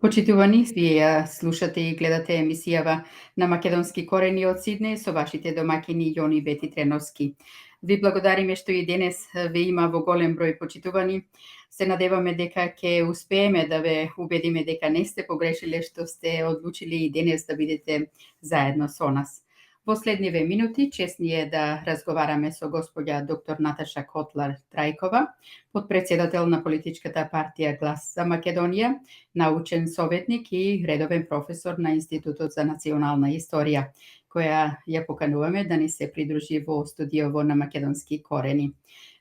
Почитувани, вие ја слушате и гледате емисијава на македонски корени од Сиднеј со вашите домаќини Јони Бети Треновски. Ви благодариме што и денес ве има во голем број почитувани. Се надеваме дека ќе успееме да ве убедиме дека не сте погрешиле што сте одлучили и денес да бидете заедно со нас. Во следниве минути чест ни е да разговараме со господја доктор Наташа Котлар Трајкова, подпредседател на политичката партија Глас за Македонија, научен советник и редовен професор на Институтот за национална историја, која ја покануваме да ни се придружи во студиово на македонски корени.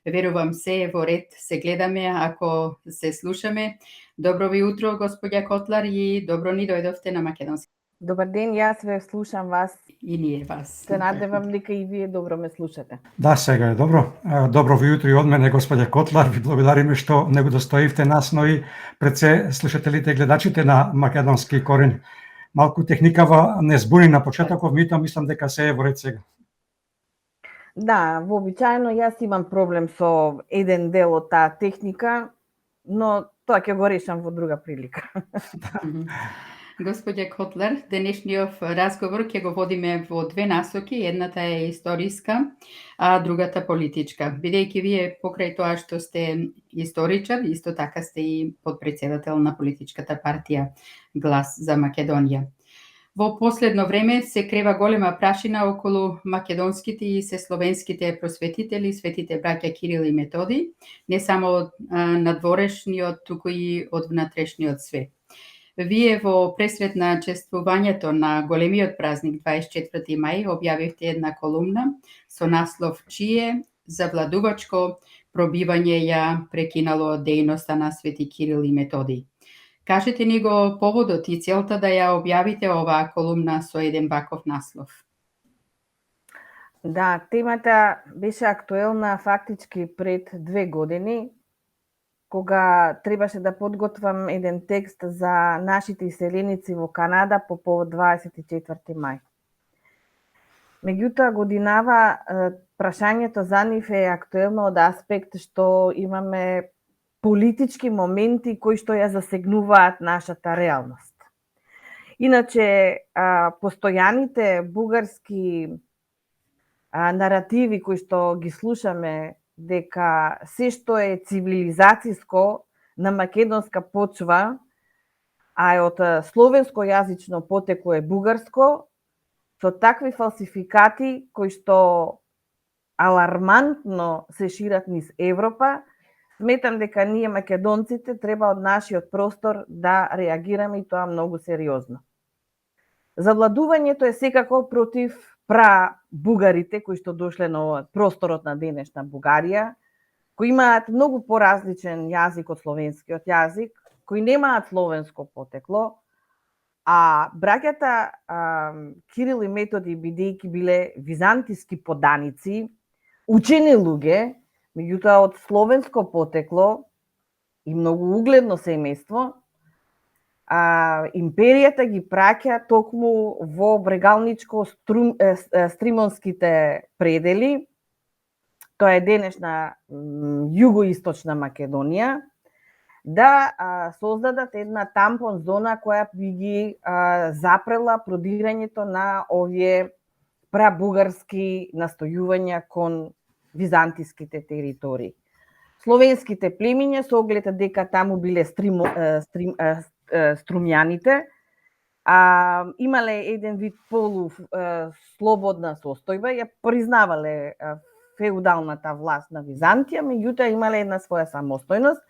Верувам се во ред се гледаме, ако се слушаме. Добро ви утро, господја Котлар, и добро ни дојдовте на македонски. Добар ден, јас ве слушам вас. И ние вас. Се надевам дека и вие добро ме слушате. Да, сега е добро. Добро ви утро и од мене, господја Котлар. Ви благодариме што не го достоивте нас, но и пред се слушателите и гледачите на македонски корен. Малку техникава не збуни на почетоков, мислам дека се е во ред сега. Да, вообичаено јас имам проблем со еден дел од таа техника, но тоа ќе го решам во друга прилика. Господја Котлар, денешниот разговор ќе го водиме во две насоки. Едната е историска, а другата политичка. Бидејќи вие покрај тоа што сте историчар, исто така сте и подпредседател на политичката партија Глас за Македонија. Во последно време се крева голема прашина околу македонските и сесловенските просветители, светите браќа Кирил и Методи, не само од надворешниот, туку и од внатрешниот свет. Вие во пресрет на чествувањето на големиот празник 24 мај објавивте една колумна со наслов "Чие завладувачко пробивање ја прекинало дејноста на свети Кирил и Методи". Кажете ни го поводот и целта да ја објавите оваа колумна со еден ваков наслов. Да, темата беше актуелна фактички пред 2 години, кога требаше да подготвам еден текст за нашите иселеници во Канада по повод 24 мај. Меѓутоа, годинава прашањето за нив е актуелно од аспект што имаме политички моменти кои што ја засегнуваат нашата реалност. Иначе, постојаните бугарски наративи кои што ги слушаме дека се што е цивилизациско на македонска почва, а е од словенско јазично потекло е бугарско, со такви фалсификати кои што алармантно се шират низ Европа, сметам дека ние македонците треба од нашиот простор да реагираме и тоа многу сериозно. Завладувањето е секако против бугарите кои што дошле на просторот на денешна Бугарија, кои имаат многу поразличен јазик од словенскиот јазик, кои немаат словенско потекло, а браќата Кирил и Методи, бидејќи биле византиски поданици, учени луѓе, меѓутоа од словенско потекло и многу угледно семејство, империјата ги праќа токму во брегалничко-стримонските предели, тоа е денешна југоисточна Македонија, да создадат една тампон зона која би ги запрела продирањето на овие прабугарски настојувања кон византиските територии. Словенските племиња, со оглед дека таму биле струмјаните, имале еден вид полуслободна состојба, ја признавале феудалната власт на Византија, меѓутоа имале една своја самостојност.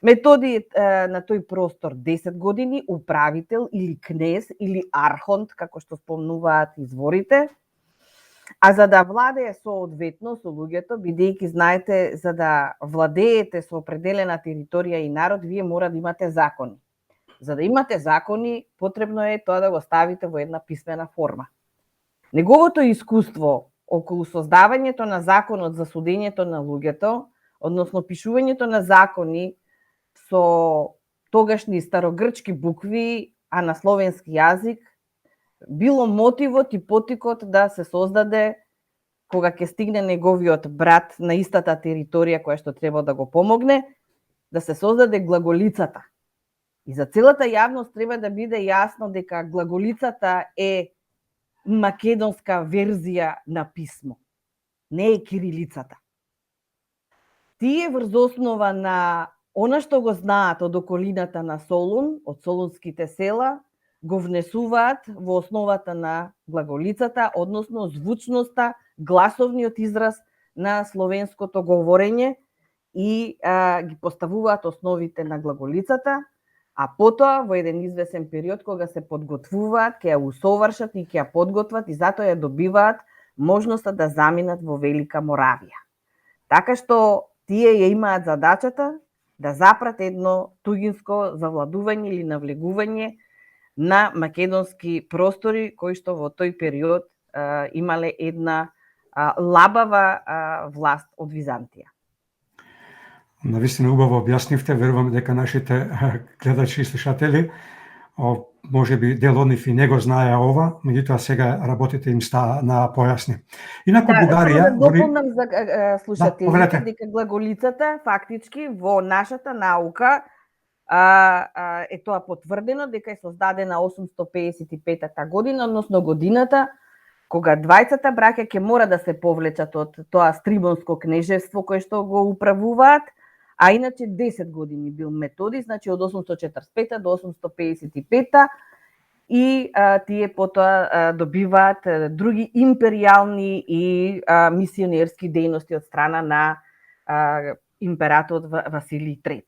Методи на тој простор 10 години управител или кнез или архонт, како што спомнуваат изворите, а за да владее соодветно со луѓето, бидејќи знаете, за да владеете со определена територија и народ, вие мора да имате закони. За да имате закони, потребно е тоа да го ставите во една писмена форма. Неговото искуство околу создавањето на законот за судењето на луѓето, односно пишувањето на закони со тогашни старогрчки букви, а на словенски јазик, било мотивот и потикот да се создаде, кога ќе стигне неговиот брат на истата територија која што треба да го помогне, да се создаде глаголицата. И за целата јавност треба да биде јасно дека глаголицата е македонска верзија на писмо, не е кирилицата. Тие врз основа на она што го знаат од околината на Солун, од солунските села, го внесуваат во основата на глаголицата, односно звучноста, гласовниот израз на словенското говорење и ги поставуваат основите на глаголицата, а потоа во еден извесен период кога се подготвуваат, ќе ја усовршат и ќе ја подготват и затоа ја добиваат можноста да заминат во Велика Моравија. Така што тие ја имаат задачата да запрат едно туѓинско завладување или навлегување на македонски простори кои што во тој период имале една лабава власт од Византија. Навистина убаво објаснивте, верувам дека нашите гледачи и слушатели може би дел од нив и не го знаеа ова, меѓутоа сега работите им стаа на појасни. Инаку Бугарија... Да дополнам за слушателите дека глаголицата фактички во нашата наука е тоа потврдено дека е создадена 855 година, односно годината кога двајцата браќа ќе мора да се повлечат од тоа Стрибонско кнежевство кое што го управуваат, а иначе 10 години бил Методи, значи од 845 до 855 и тие потоа добиваат други империјални и мисионерски дејности од страна на императорот Василий III.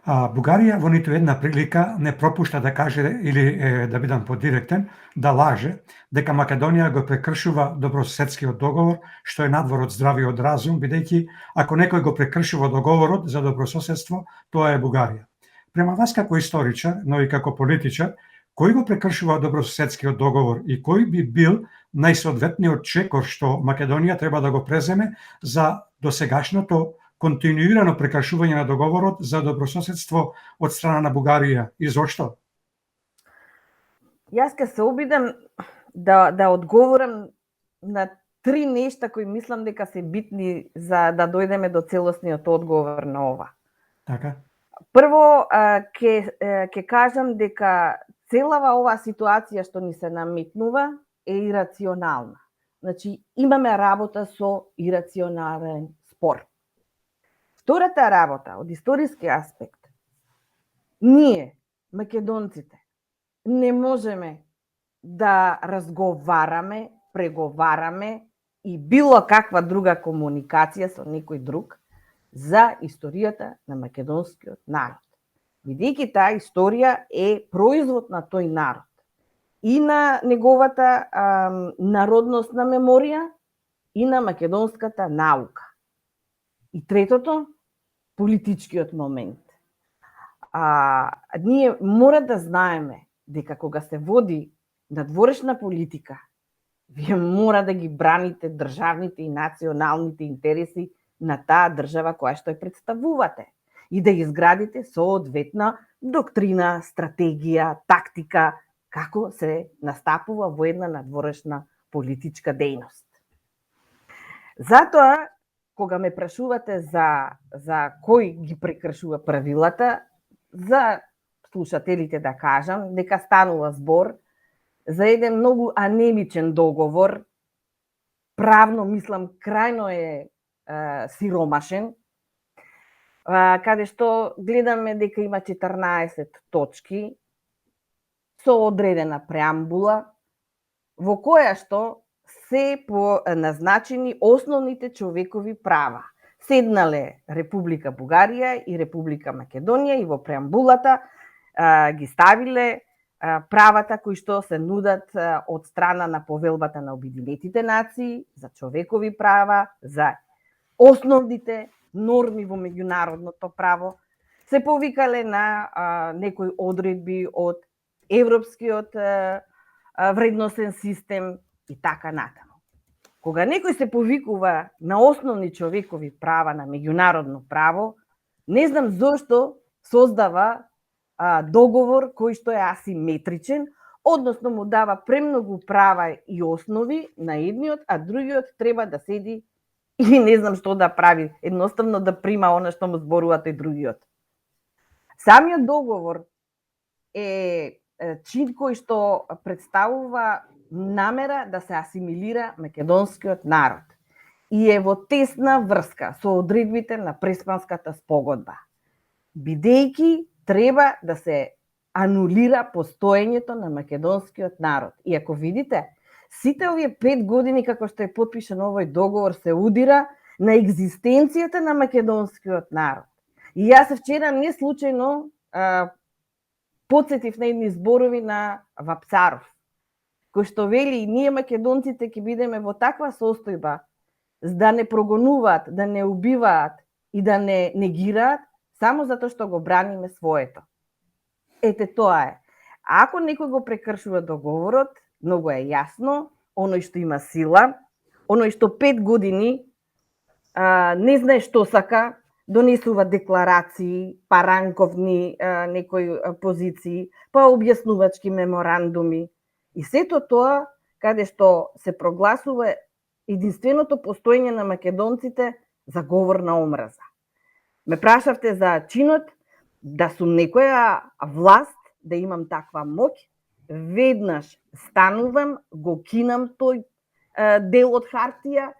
Бугарија во ниту една прилика не пропушта да каже или да бидам подиректен, да лаже дека Македонија го прекршува добрососедскиот договор, што е надвор од здравиот разум, бидејќи ако некој го прекршува договорот за добрососедство, тоа е Бугарија. Према вас како историчар, но и како политичар, кој го прекршува добрососедскиот договор и кој би бил најсоодветниот чекор што Македонија треба да го преземе за досегашното континуирано прекршување на договорот за добрососедство од страна на Бугарија и зошто? Јас ќе се обидам да одговорам на три нешта кои мислам дека се битни за да дојдеме до целосниот одговор на ова. Така. Прво, ќе кажам дека целава оваа ситуација што ни се наметнува е ирационална. Значи, имаме работа со ирационален спор. Втората работа, од историски аспект, ние, македонците, не можеме да разговараме, преговараме и било каква друга комуникација со некој друг за историјата на македонскиот народ. Бидејќи таа историја е производ на тој народ и на неговата народносна меморија и на македонската наука. И третото, политичкиот момент. Ние мора да знаеме дека кога се води надворешна политика, вие мора да ги браните државните и националните интереси на таа држава која што ја представувате и да изградите соодветна доктрина, стратегија, тактика, како се настапува во една надворешна политичка дејност. Затоа, кога ме прашувате за кој ги прекршува правилата, за слушателите да кажам дека станува збор за еден многу анемичен договор, правно мислам крајно е сиромашен, каде што гледаме дека има 14 точки со одредена преамбула, во која што се назначени основните човекови права. Седнале Република Бугарија и Република Македонија и во преамбулата ги ставиле правата кои што се нудат од страна на Повелбата на Обединетите нации за човекови права, за основните норми во меѓународното право, се повикале на некои одредби од европскиот вредносен систем и така натаму. Кога некој се повикува на основни човекови права, на меѓународно право, не знам зошто создава договор кој што е асиметричен, односно му дава премногу права и основи на едниот, а другиот треба да седи и не знам што да прави, едноставно да прима она што му зборува тој другиот. Самиот договор е чин кој што представува намера да се асимилира македонскиот народ и е во тесна врска со одредбите на Преспанската спогодба, бидејќи треба да се анулира постоењето на македонскиот народ. И ако видите, сите овие 5 години како што е потпишан овој договор се удира на екзистенцијата на македонскиот народ. И јас вчера не случајно подсетив на едни зборови на Вапцаров, кој што вели ние македонците ќе бидеме во таква состојба да не прогонуваат, да не убиваат и да не негираат само затоа што го браниме своето. Ете тоа е. А ако некој го прекршува договорот, многу е јасно, оној што има сила, оној што 5 години не знае што сака, донесува декларации, па ранковни некои позиции, па објаснувачки меморандуми. И сето тоа, каде што се прогласува единственото постоење на македонците за говор на омраза. Ме прашавте за чинот, да сум некоја власт, да имам таква моќ, веднаш станувам, го кинам тој дел од хартија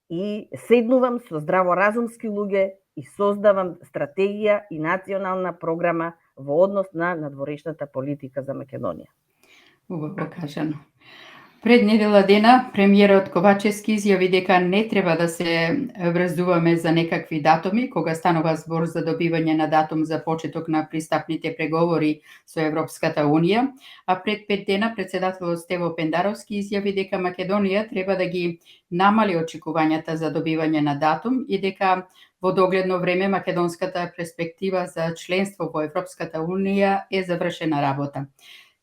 и седнувам со здраворазумски луѓе и создавам стратегија и национална програма во однос на надворешната политика за Македонија. Убаво кажано. Пред недела дена премиерот Ковачевски изјави дека не треба да се врзуваме за некакви датуми кога станува збор за добивање на датум за почеток на пристапните преговори со Европската Унија, а пред 5 дена председателот Стево Пендаровски изјави дека Македонија треба да ги намали очекувањата за добивање на датум и дека во догледно време македонската перспектива за членство во Европската Унија е завршена работа.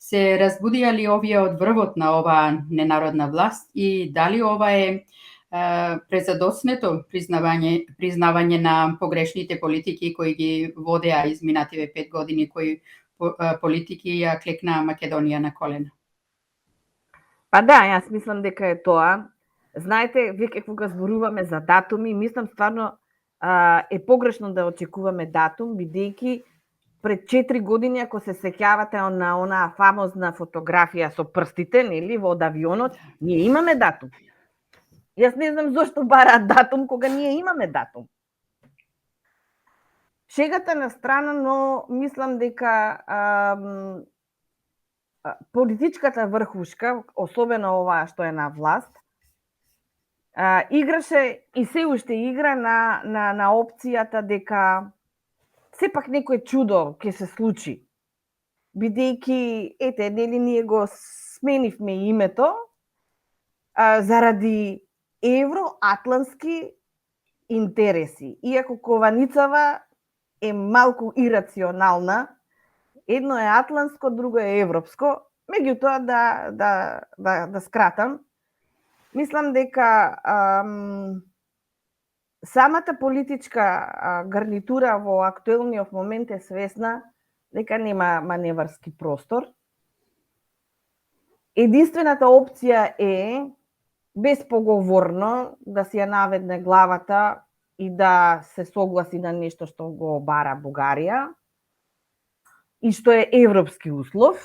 Се разбудија ли овие од врвот на оваа ненародна власт и дали ова е презадоцнето признавање на погрешните политики кои ги водеа изминативе 5 години, кои политики ја клекнаа Македонија на колена? Па да, јас мислам дека е тоа. Знаете, веќе кога зборуваме за датуми, мислам стварно е погрешно да очекуваме датум, бидејќи пред 4 години, ако се сеќавате на онаа фамозна фотографија со прстите, нели, од авионот, ние имаме датум. Јас не знам зошто бараат датум кога ние имаме датум. Шегата на страна, но мислам дека политичката врхушка, особено оваа што е на власт, играше и се уште игра на опцијата дека сепак некој чудо ќе се случи. Бидејќи, ете, нели ние го сменивме името заради евроатлантски интереси. Иако кованицава е малку ирационална, едно е атлантско, друго е европско, меѓутоа да скратам, мислам дека самата политичка гарнитура во актуелниот момент е свесна дека нема маневарски простор. Единствената опција е безпоговорно да си ја наведне главата и да се согласи на нешто што го бара Бугарија и што е европски услов,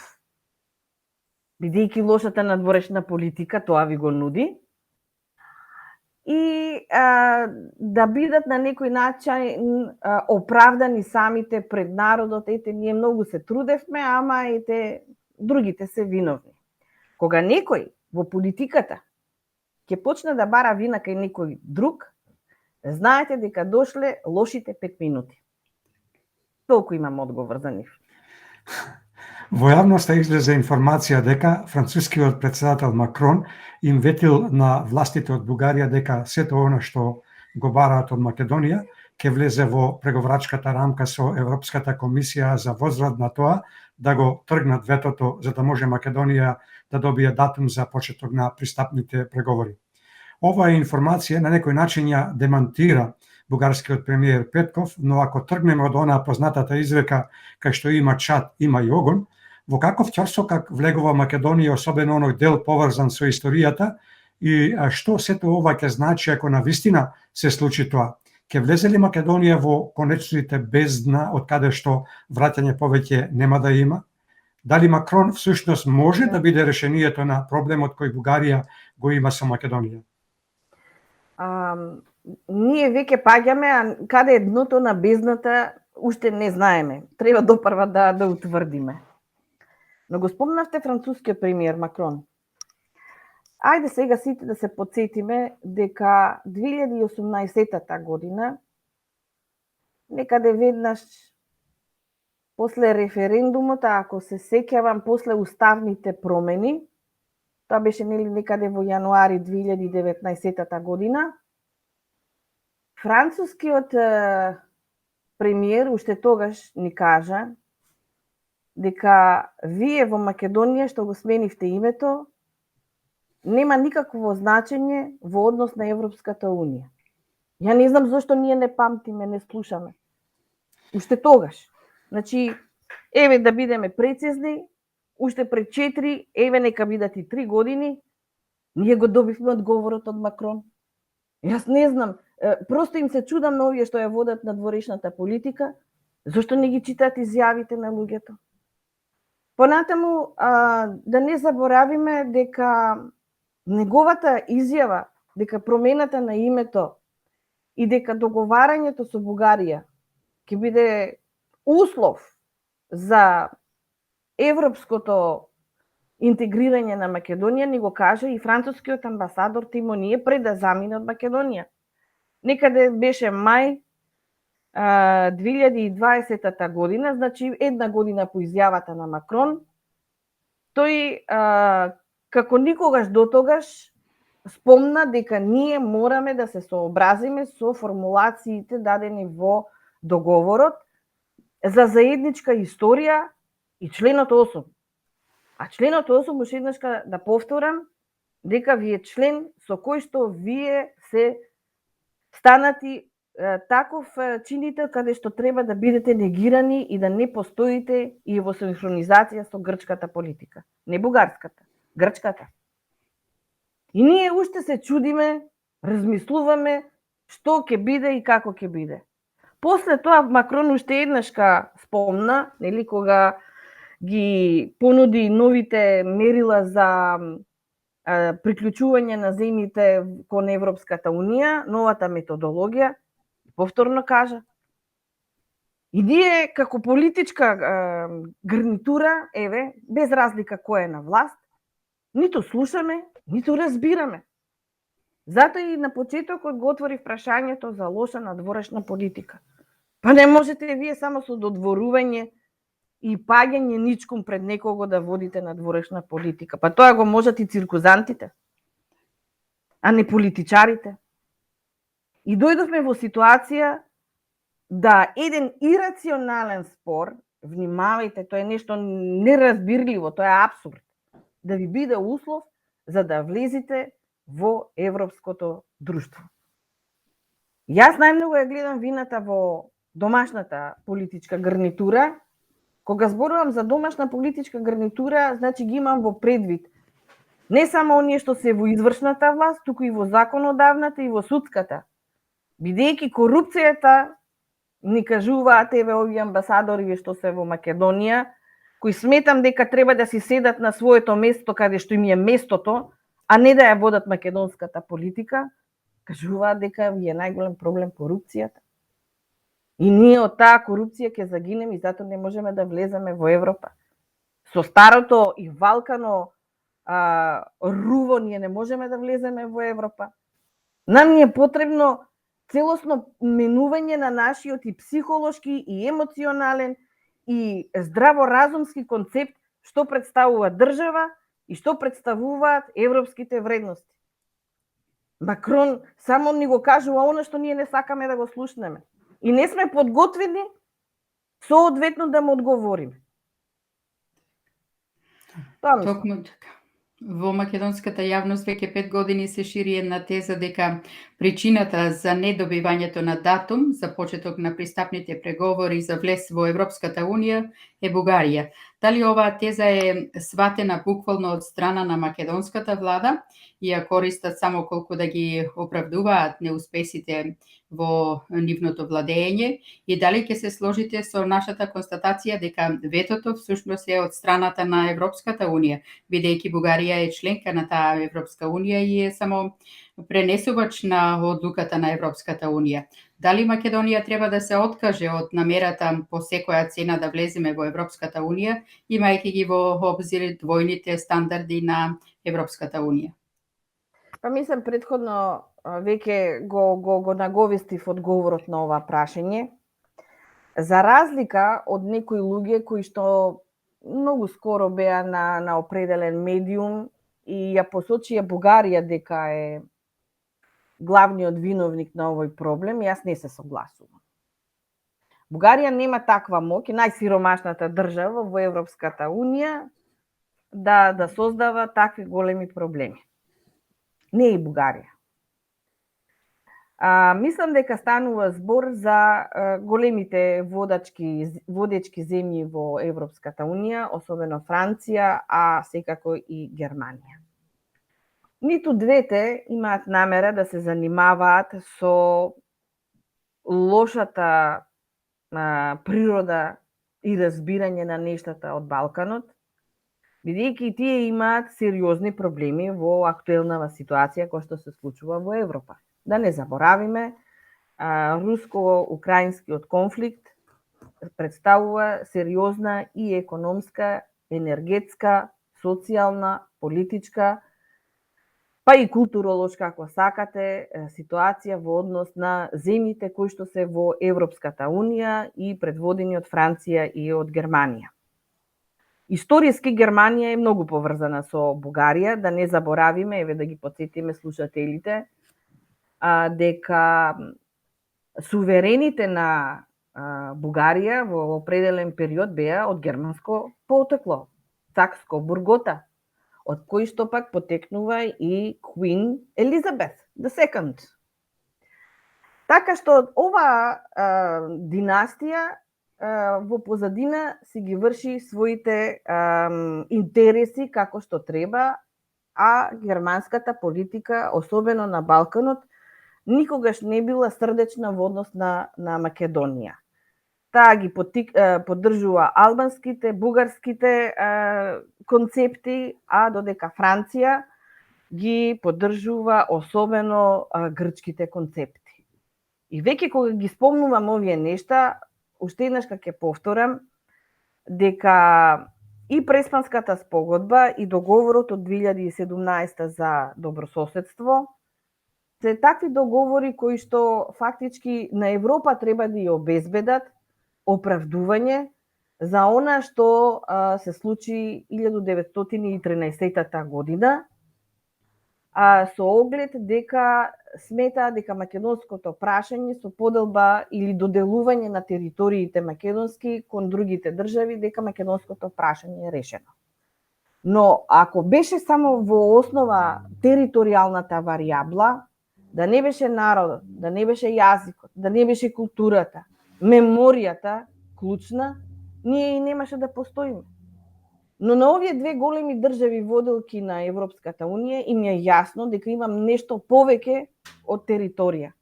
бидејќи лошата надворешна политика тоа ви го нуди, и да бидат на некој начин оправдани самите пред народот, ете, ние многу се трудевме, ама ете, другите се виновни. Кога некој во политиката ќе почне да бара вина кај некој друг, знаете дека дошле лошите 5 минути. Толку имам одговор за нив. Во јавноста излезе информација дека францускиот председател Макрон им ветил на властите од Бугарија дека сето она што го бараат од Македонија ќе влезе во преговарачката рамка со Европската комисија за возврат на тоа да го тргнат ветото за да може Македонија да добие датум за почеток на пристапните преговори. Оваа информација на некој начин ја демантира бугарскиот премиер Петков, но ако тргнеме од онаа познатата изрека кај што има чад, има и огон, во каков ќорсокак влегува Македонија, особено оној дел поврзан со историјата, и што сето ова ќе значи ако навистина се случи тоа? Ке влезе ли Македонија во конечните бездна од каде што враќање повеќе нема да има? Дали Макрон всушност може да биде решението на проблемот кој Бугарија го има со Македонија? Ние веќе паѓаме, а каде е дното на бездната, уште не знаеме. Треба допрва да утврдиме. Но го спомнавте францускиот премиер Макрон. Ајде сега сите да се потсетиме дека 2018 година, некаде веднаш после референдумот, ако се сеќавам, после уставните промени, тоа беше некаде во јануари 2019 година, францускиот премиер уште тогаш ни кажа дека вие во Македонија што го сменивте името нема никакво значење во однос на Европската Унија. Ја не знам зошто ние не памтиме, не слушаме. Уште тогаш. Значи, еве да бидеме прецизни, уште пред 4, еве нека бидат и 3 години, ние го добивме одговорот од Макрон. Јас не знам, просто им се чудам на овие што ја водат надворешната политика, зошто не ги читаат изјавите на луѓето. Понатаму, да не заборавиме дека неговата изјава, дека промената на името и дека договарањето со Бугарија ќе биде услов за европското интегрирање на Македонија, ни го кажа и францускиот амбасадор Тимоние пред да замине од Македонија. Некаде беше мај 2020 година, значи една година по изјавата на Макрон, тој како никогаш дотогаш спомна дека ние мораме да се сообразиме со формулациите дадени во договорот за заедничка историја и членот 8. А членот 8, уште еднаш да повторам, дека ви е член со кој што вие се станати таков чинител каде што треба да бидете негирани и да не постоите и во синхронизација со грчката политика. Не бугарската, грчката. И ние уште се чудиме, размислуваме што ќе биде и како ќе биде. После тоа Макрон уште еднашка спомна, нели, кога ги понуди новите мерила за приклучување на земјите кон Европската Унија, новата методологија, повторно кажа. И ние како политичка гарнитура, еве, без разлика кој е на власт, ниту слушаме, ниту разбираме. Затоа и на почетокот го отворив прашањето за лоша надворешна политика. Па не можете вие само со додворување и паѓање ничком пред некого да водите надворешна политика. Па тоа го можат и циркузантите, а не политичарите. И дојдовме во ситуација да еден ирационален спор, внимавајте, тоа е нешто неразбирливо, тоа е апсурд, да ви биде услов за да влезете во европското друштво. Јас најмногу ја гледам вината во домашната политичка гарнитура. Кога зборувам за домашна политичка гарнитура, значи ги имам во предвид не само оние што се во извршната власт, туку и во законодавната и во судската. Бидејќи корупцијата, ни кажуваат еве овие амбасадори што се во Македонија, кои сметам дека треба да си седат на своето место каде што им е местото, а не да ја водат македонската политика, кажуваат дека е најголем проблем корупцијата. И ние од таа корупција ќе загинеме и затоа не можеме да влеземе во Европа. Со старото и валкано руво ние не можеме да влеземе во Европа. Нам ни е потребно целосно менување на нашиот и психолошки, и емоционален, и здраворазумски концепт што представува држава и што представуваат европските вредности. Макрон само ни го кажува она што ние не сакаме да го слушнеме. И не сме подготвени соодветно да му одговориме. Токму така. Во македонската јавност веќе 5 години се шири една теза дека Причината за недобивањето на датум за почеток на пристапните преговори за влез во Европската Унија е Бугарија. Дали оваа теза е сватена буквално од страна на македонската влада и ја користат само колку да ги оправдуваат неуспесите во нивното владење, и дали ќе се сложите со нашата констатација дека ветото всушност е од страната на Европската Унија, бидејќи Бугарија е членка на таа Европска Унија и е само пренесувач на одлуката на Европската Унија. Дали Македонија треба да се откаже од намерата по секоја цена да влеземе во Европската Унија, имајќи ги во обзир двојните стандарди на Европската Унија? Па мислам претходно веќе го наговестив одговорот на ова прашање. За разлика од некои луѓе кои што многу скоро беа на определен медиум и ја посочија Бугарија дека е главниот виновник на овој проблем, јас не се согласувам. Бугарија нема таква моќ, најсиромашната држава во Европската Унија, да создава такви големи проблеми. Не и Бугарија. Мислам дека станува збор за големите водечки земји во Европската Унија, особено Франција, а секако и Германија. Ниту двете имаат намера да се занимаваат со лошата природа и разбирање на нештата од Балканот, бидејќи тие имаат сериозни проблеми во актуелнава ситуација која што се случува во Европа. Да не заборавиме, руско-украинскиот конфликт представува сериозна и економска, енергетска, социјална, политичка, па и културолошка, ако сакате, ситуација во однос на земјите кои што се во Европската Унија и предводени од Франција и од Германија. Историски Германија е многу поврзана со Бугарија, да не заборавиме, еве да ги потсетиме слушателите, дека суверените на Бугарија во определен период беа од германско потекло, Сакско-Бургота, од кој што пак потекнува и Queen Elizabeth II. Така што ова династија во позадина си ги врши своите интереси како што треба, а германската политика, особено на Балканот, никогаш не била срдечна во однос на Македонија. Таа ги поддржува албанските, бугарските концепти, а додека Франција ги поддржува особено грчките концепти. И веќе кога ги спомнувам овие нешта, уште еднаш ќе повторам дека и Преспанската спогодба и договорот од 2017 за добрососедство се такви договори кои што фактички на Европа треба да ја обезбедат оправдување за она што се случи 1913 година, со оглед дека сметаа дека македонското прашање со поделба или доделување на териториите македонски кон другите држави, дека македонското прашање е решено. Но ако беше само во основа територијалната варијабла, да не беше народот, да не беше јазикот, да не беше културата, меморијата клучна, ние и немаше да постоиме. Но на овие две големи држави воделки на Европската Унија им е јасно дека имам нешто повеќе од територија.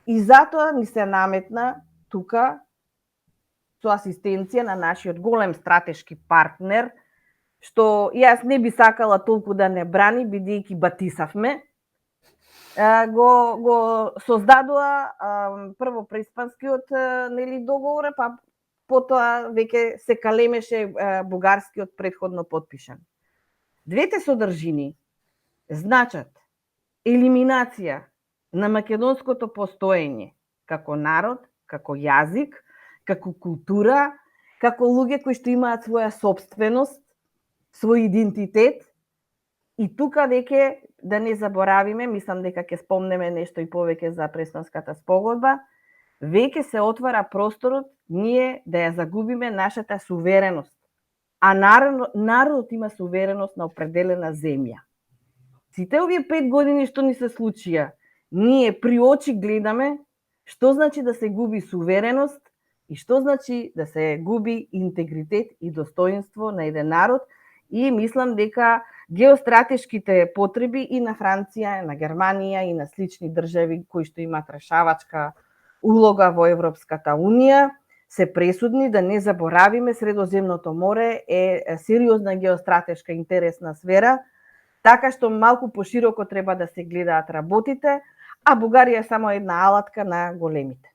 И затоа ни се наметна тука со асистенција на нашиот голем стратешки партнер, што јас не би сакала толку да не брани, бидејќи батисавме, го создадоа прво Преспанскиот договор, па потоа веќе се калемеше бугарскиот претходно потпишан. Двете содржини значат елиминација на македонското постоење како народ, како јазик, како култура, како луѓе кои што имаат своја собственост, свој идентитет. И тука веќе да не заборавиме, мислам дека ќе спомнеме нешто и повеќе за Преспанската спогодба, веќе се отвара просторот ние да ја загубиме нашата сувереност. А народот има сувереност на определена земја. Сите овие 5 години што ни се случија, ние при очи гледаме што значи да се губи сувереност и што значи да се губи интегритет и достоинство на еден народ, и мислам дека геостратешките потреби и на Франција, и на Германија, и на слични држави кои што имаат решавачка улога во Европската Унија се пресудни. Да не заборавиме, Средоземното море е сериозна геостратешка интересна сфера, така што малку пошироко треба да се гледаат работите, а Бугарија е само една алатка на големите.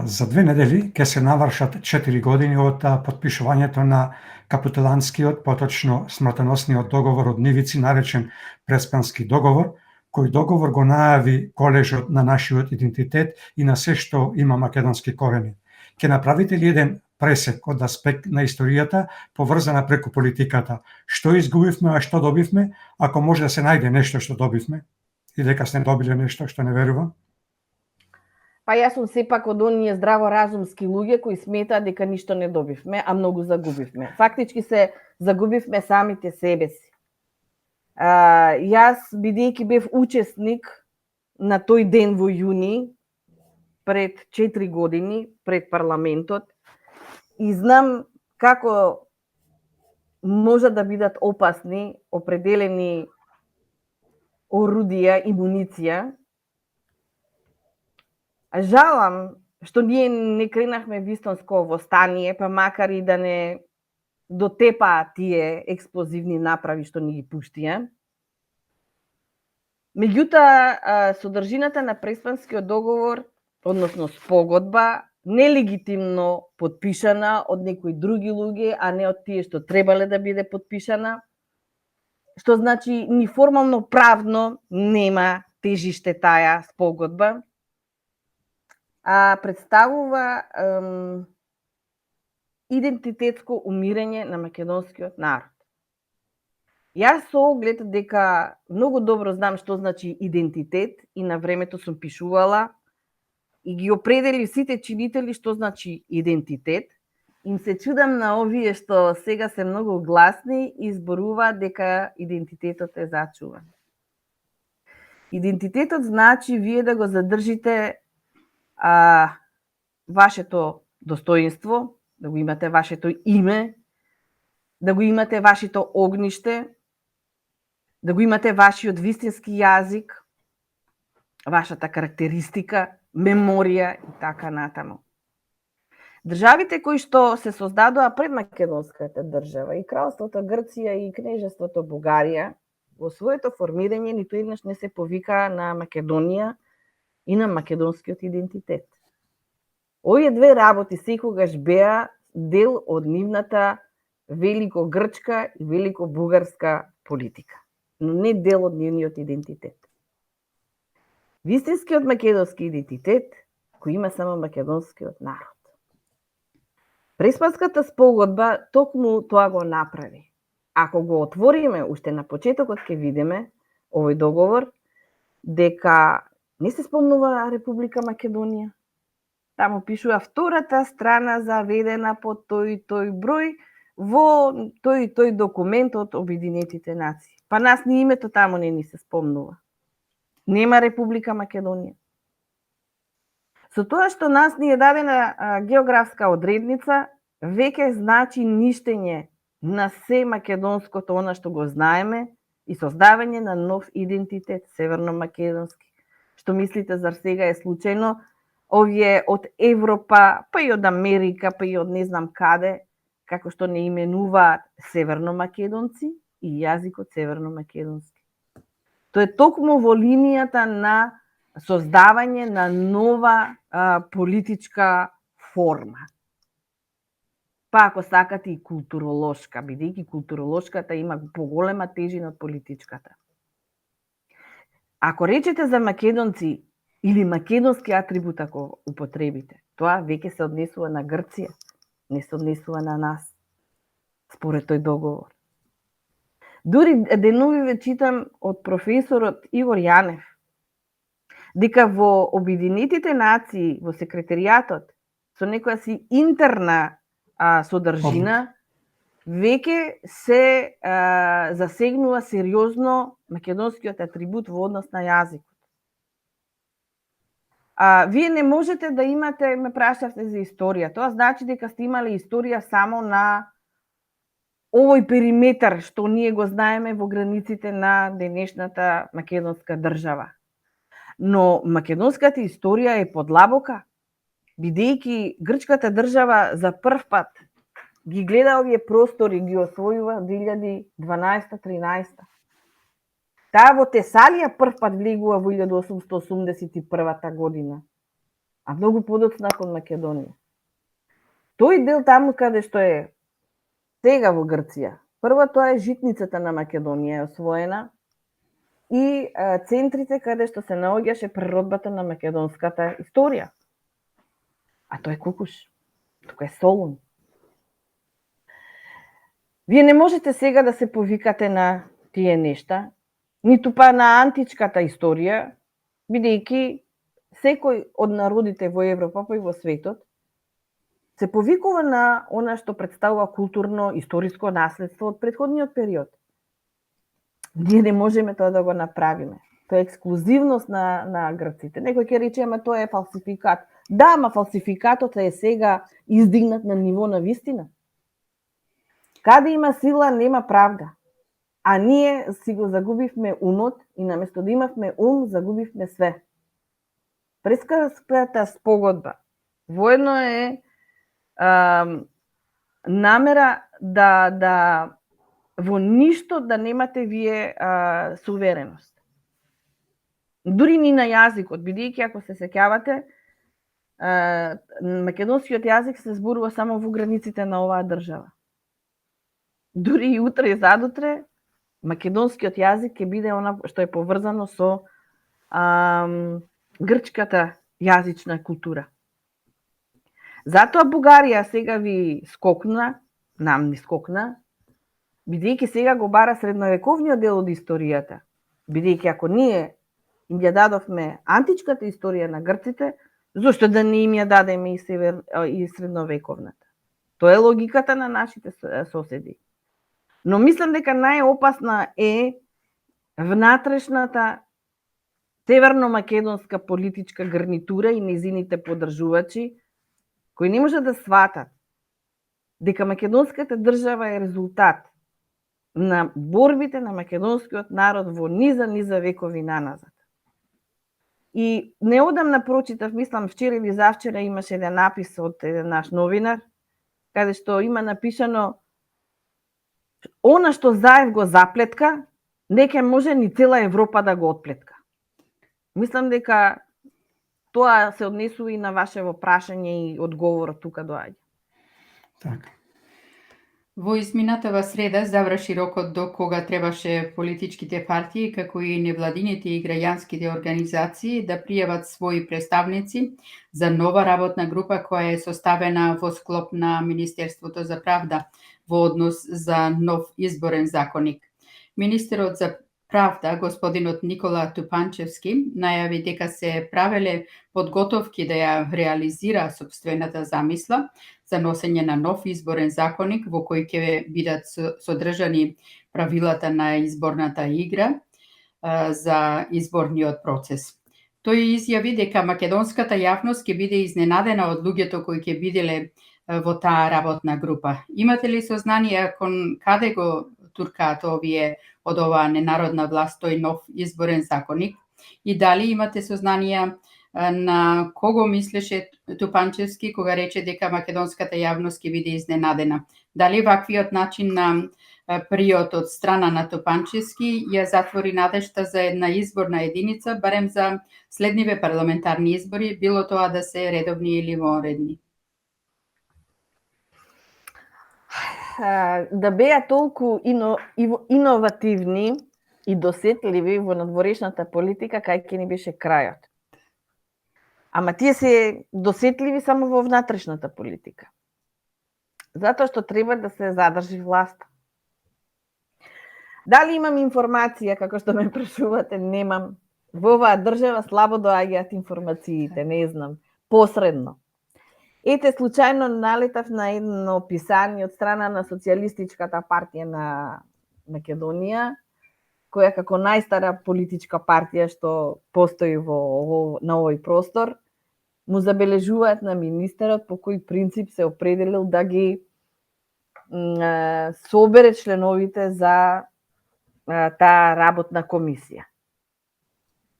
За 2 недели ќе се навршат 4 години од потпишувањето на капитулантскиот, поточно смртоносниот договор од Нивици, наречен Преспански договор, кој договор го најави колежот на нашиот идентитет и на се што има македонски корени. Ќе направите ли еден пресек од аспект на историјата поврзана преку политиката? Што изгубивме, а што добивме, ако може да се најде нешто што добивме и дека сте добиле нешто што не верувам? Па јас сум сепак од оние здраворазумски луѓе кои сметаат дека ништо не добивме, а многу загубивме. Фактички се загубивме самите себе си. Јас, бидејќи бев учесник на тој ден во јуни, пред 4 години, пред парламентот, и знам како може да бидат опасни определени орудија и муниција. Жалам што ние не кренахме вистинско востание, па макар и да не дотепаа тие експлозивни направи што ни ги пуштија. Меѓутоа, содржината на Преспанскиот договор, односно спогодба, нелегитимно подпишана од некои други луѓе, а не од тие што требале да биде подпишана, што значи ни формално правно нема тежиште таа спогодба, представува идентитетско умирање на македонскиот народ. Јас со оглед дека многу добро знам што значи идентитет и на времето сум пишувала и ги определи сите чинители што значи идентитет, им се чудам на овие што сега се многу гласни и зборуваат дека идентитетот е зачуван. Идентитетот значи вие да го задржите вашето достоинство, да го имате вашето име, да го имате вашето огниште, да го имате вашиот вистински јазик, вашата карактеристика, меморија и така натаму. Државите кои што се создадоа пред македонската држава, и кралството Грција и кнежеството Бугарија, во своето формирање ниту еднаш не се повика на Македонија и на македонскиот идентитет. Овие две работи секогаш беа дел од нивната велико-грчка и велико-бугарска политика, но не дел од нивниот идентитет. Вистинскиот македонски идентитет кој има само македонскиот народ. Преспанската спогодба токму тоа го направи. Ако го отвориме, уште на почетокот ќе видиме овој договор, дека не се спомнува Република Македонија. Таму пишува втората страна заведена по тој и тој број во тој и тој документ од Обединетите нации. Па нас ни името таму не ни се спомнува. Нема Република Македонија. Со тоа што нас ни е дадена географска одредница, веќе значи ништење на се македонското, она што го знаеме, и создавање на нов идентитет, северно-македонски. Што мислите, зар сега е случајно овие од Европа, па и од Америка, па и од не знам каде, како што не именуваат северно-македонци и јазикот северно-македонски. Тоа е токму во линијата на создавање на нова политичка форма. Па ако сакате и културолошка, бидејќи културолошката има поголема тежина од политичката. Ако речете за македонци или македонски атрибут ако употребите, тоа веќе се однесува на Грција, не се однесува на нас, според тој договор. Дури деновиве читам од професорот Игор Јанев, дека во Обединетите нации, во секретаријатот, со некоја си интерна содржина, веќе се засегнува сериозно македонскиот атрибут во однос на јазикот. Вие не можете да имате, ме прашавте за историја, тоа значи дека сте имали историја само на овој периметар што ние го знаеме во границите на денешната македонска држава. Но македонската историја е подлабока, бидејќи грчката држава за прв пат ги гледа овие простори, ги освојува 2012-13. Таа во Тесалија прв пат влегува во 1881 година, а многу подоцна кон Македонија. Тој дел таму каде што е сега во Грција, прво тоа е житницата на Македонија е освоена и центрите каде што се наоѓаше преродбата на македонската историја. А тоа е Кукуш, тука е Солун. Вие не можете сега да се повикате на тие нешта, ниту па на античката историја, бидејќи секој од народите во Европа па и во светот се повикува на она што представува културно историско наследство од претходниот период. Ние не можеме тоа да го направиме. Тоа е ексклузивност на грците. Некој ќе рече, ама тоа е фалсификат. Да, ама фалсификатот е сега издигнат на ниво на вистина. Каде има сила, нема правда. А ние си го загубивме умот и наместо да имавме ум, загубивме све. Преската спогодба воедно е намера да во ништо да немате вие сувереност. Дури ни на јазикот, бидејќи ако се сеќавате, македонскиот јазик се зборува само во границите на оваа држава. Дури и утре и задутре, македонскиот јазик ќе биде она што е поврзано со грчката јазична култура. Затоа Бугарија сега ви скокна, нам ни скокна, бидејќи сега го бара средновековниот дел од историјата. Бидејќи ако ние им ја дадовме античката историја на грците, зошто да не им ја дадеме и средновековната? Тоа е логиката на нашите соседи. Но мислам дека најопасна е внатрешната северно-македонска политичка гарнитура и незините поддржувачи, кои не можат да сватат дека македонската држава е резултат на борбите на македонскиот народ во низа векови наназад. И неодамна прочитав, мислам вчера или завчера имаше еден напис од еден наш новинар, каде што има напишано: она што Заев го заплетка, не ќе може ни цела Европа да го отплетка. Мислам дека тоа се однесува и на вашево прашање и одговорот тука доаѓа. Така. Во изминатава среда заврши рокот до кога требаше политичките партии, како и невладините и граѓанските организации да пријават своји представници за нова работна група која е составена во склоп на Министерството за правда во однос за нов изборен законник. Министерот за правда, господинот Никола Тупанчевски, најави дека се правеле подготовки да ја реализира сопствената замисла за носење на нов изборен законник во кој ќе бидат содржани правилата на изборната игра за изборниот процес. Тој изјави дека македонската јавност ќе биде изненадена од луѓето кои ќе биделе во таа работна група. Имате ли сознание кон каде го туркаат овие од оваа ненародна власт тој нов изборен законник? И дали имате сознание на кого мислеше Тупанчевски кога рече дека македонската јавност ќе биде изненадена? Дали ваквиот начин на приот од страна на Тупанчевски ја затвори надежта за една изборна единица, барем за следниве парламентарни избори, било тоа да се редовни или вонредни? Да беа толку иновативни и досетливи во надворешната политика, кај ќе ни беше крајот. Ама тие се досетливи само во внатрешната политика. Затоа што треба да се задржи власта. Дали имам информација, како што ме прашувате, немам. Во оваа држава слабо доаѓаат информациите, не знам, посредно. Ете, случајно налетав на едно писание од страна на Социјалистичката партија на Македонија, која како најстара политичка партија што постои на овој простор, му забележуваат на министерот по кој принцип се определил да ги собере членовите за таа работна комисија.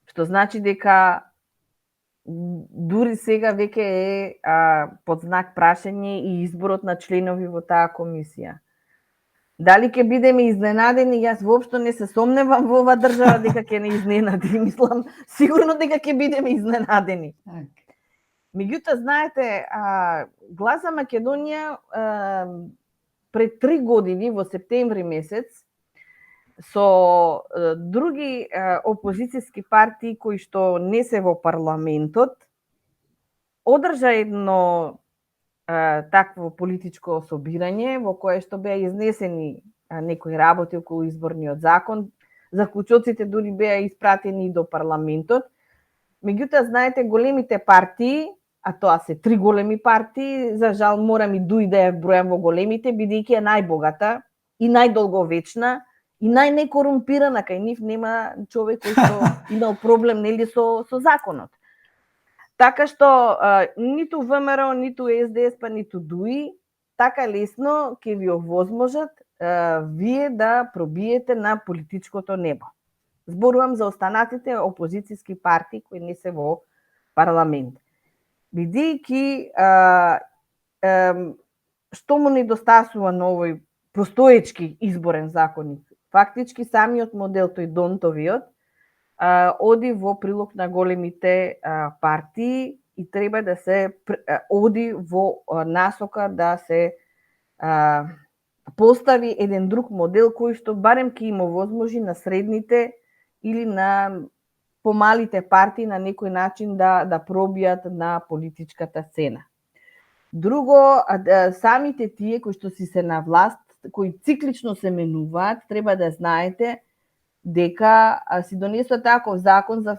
Што значи дека дури сега веќе е под знак прашање и изборот на членови во таа комисија. Дали ќе бидеме изненадени? Јас воопшто не се сомневам во оваа држава дека ќе не изненади. Мислам, сигурно дека ќе бидеме изненадени. Меѓутоа, знаете, Глас за Македонија пред 3 години во септември месец со други опозицијски партии кои што не се во парламентот одржа едно такво политичко собирање во кое што беа изнесени некои работи околу изборниот закон. Заклучоците дури беа испратени до парламентот. Меѓутоа, знаете, големите партии, а тоа се 3 големи партии, за жал морам и ДУИ да ја бројам во големите, бидејќи е најбогата и најдолговечна и најнекорумпирана, кај нив нема човек кој што имал проблем нели со законот. Така што ниту ВМРО, ниту СДС, па ниту ДУИ така лесно ќе ви овозможат вие да пробиете на политичкото небо. Зборувам за останатите опозицијски партии кои не се во парламент. Бидејќи што му недостасува на овој постоечки изборен законник, фактички самиот модел, тој Донтовиот, оди во прилог на големите партии и треба да се оди во насока да се постави еден друг модел кој што барем ќе им овозможи на средните или на помалите партии на некој начин да пробијат на политичката сцена. Друго, самите тие кои што си се на власт, кои циклично се менуваат, треба да знаете дека си донесува таков закон за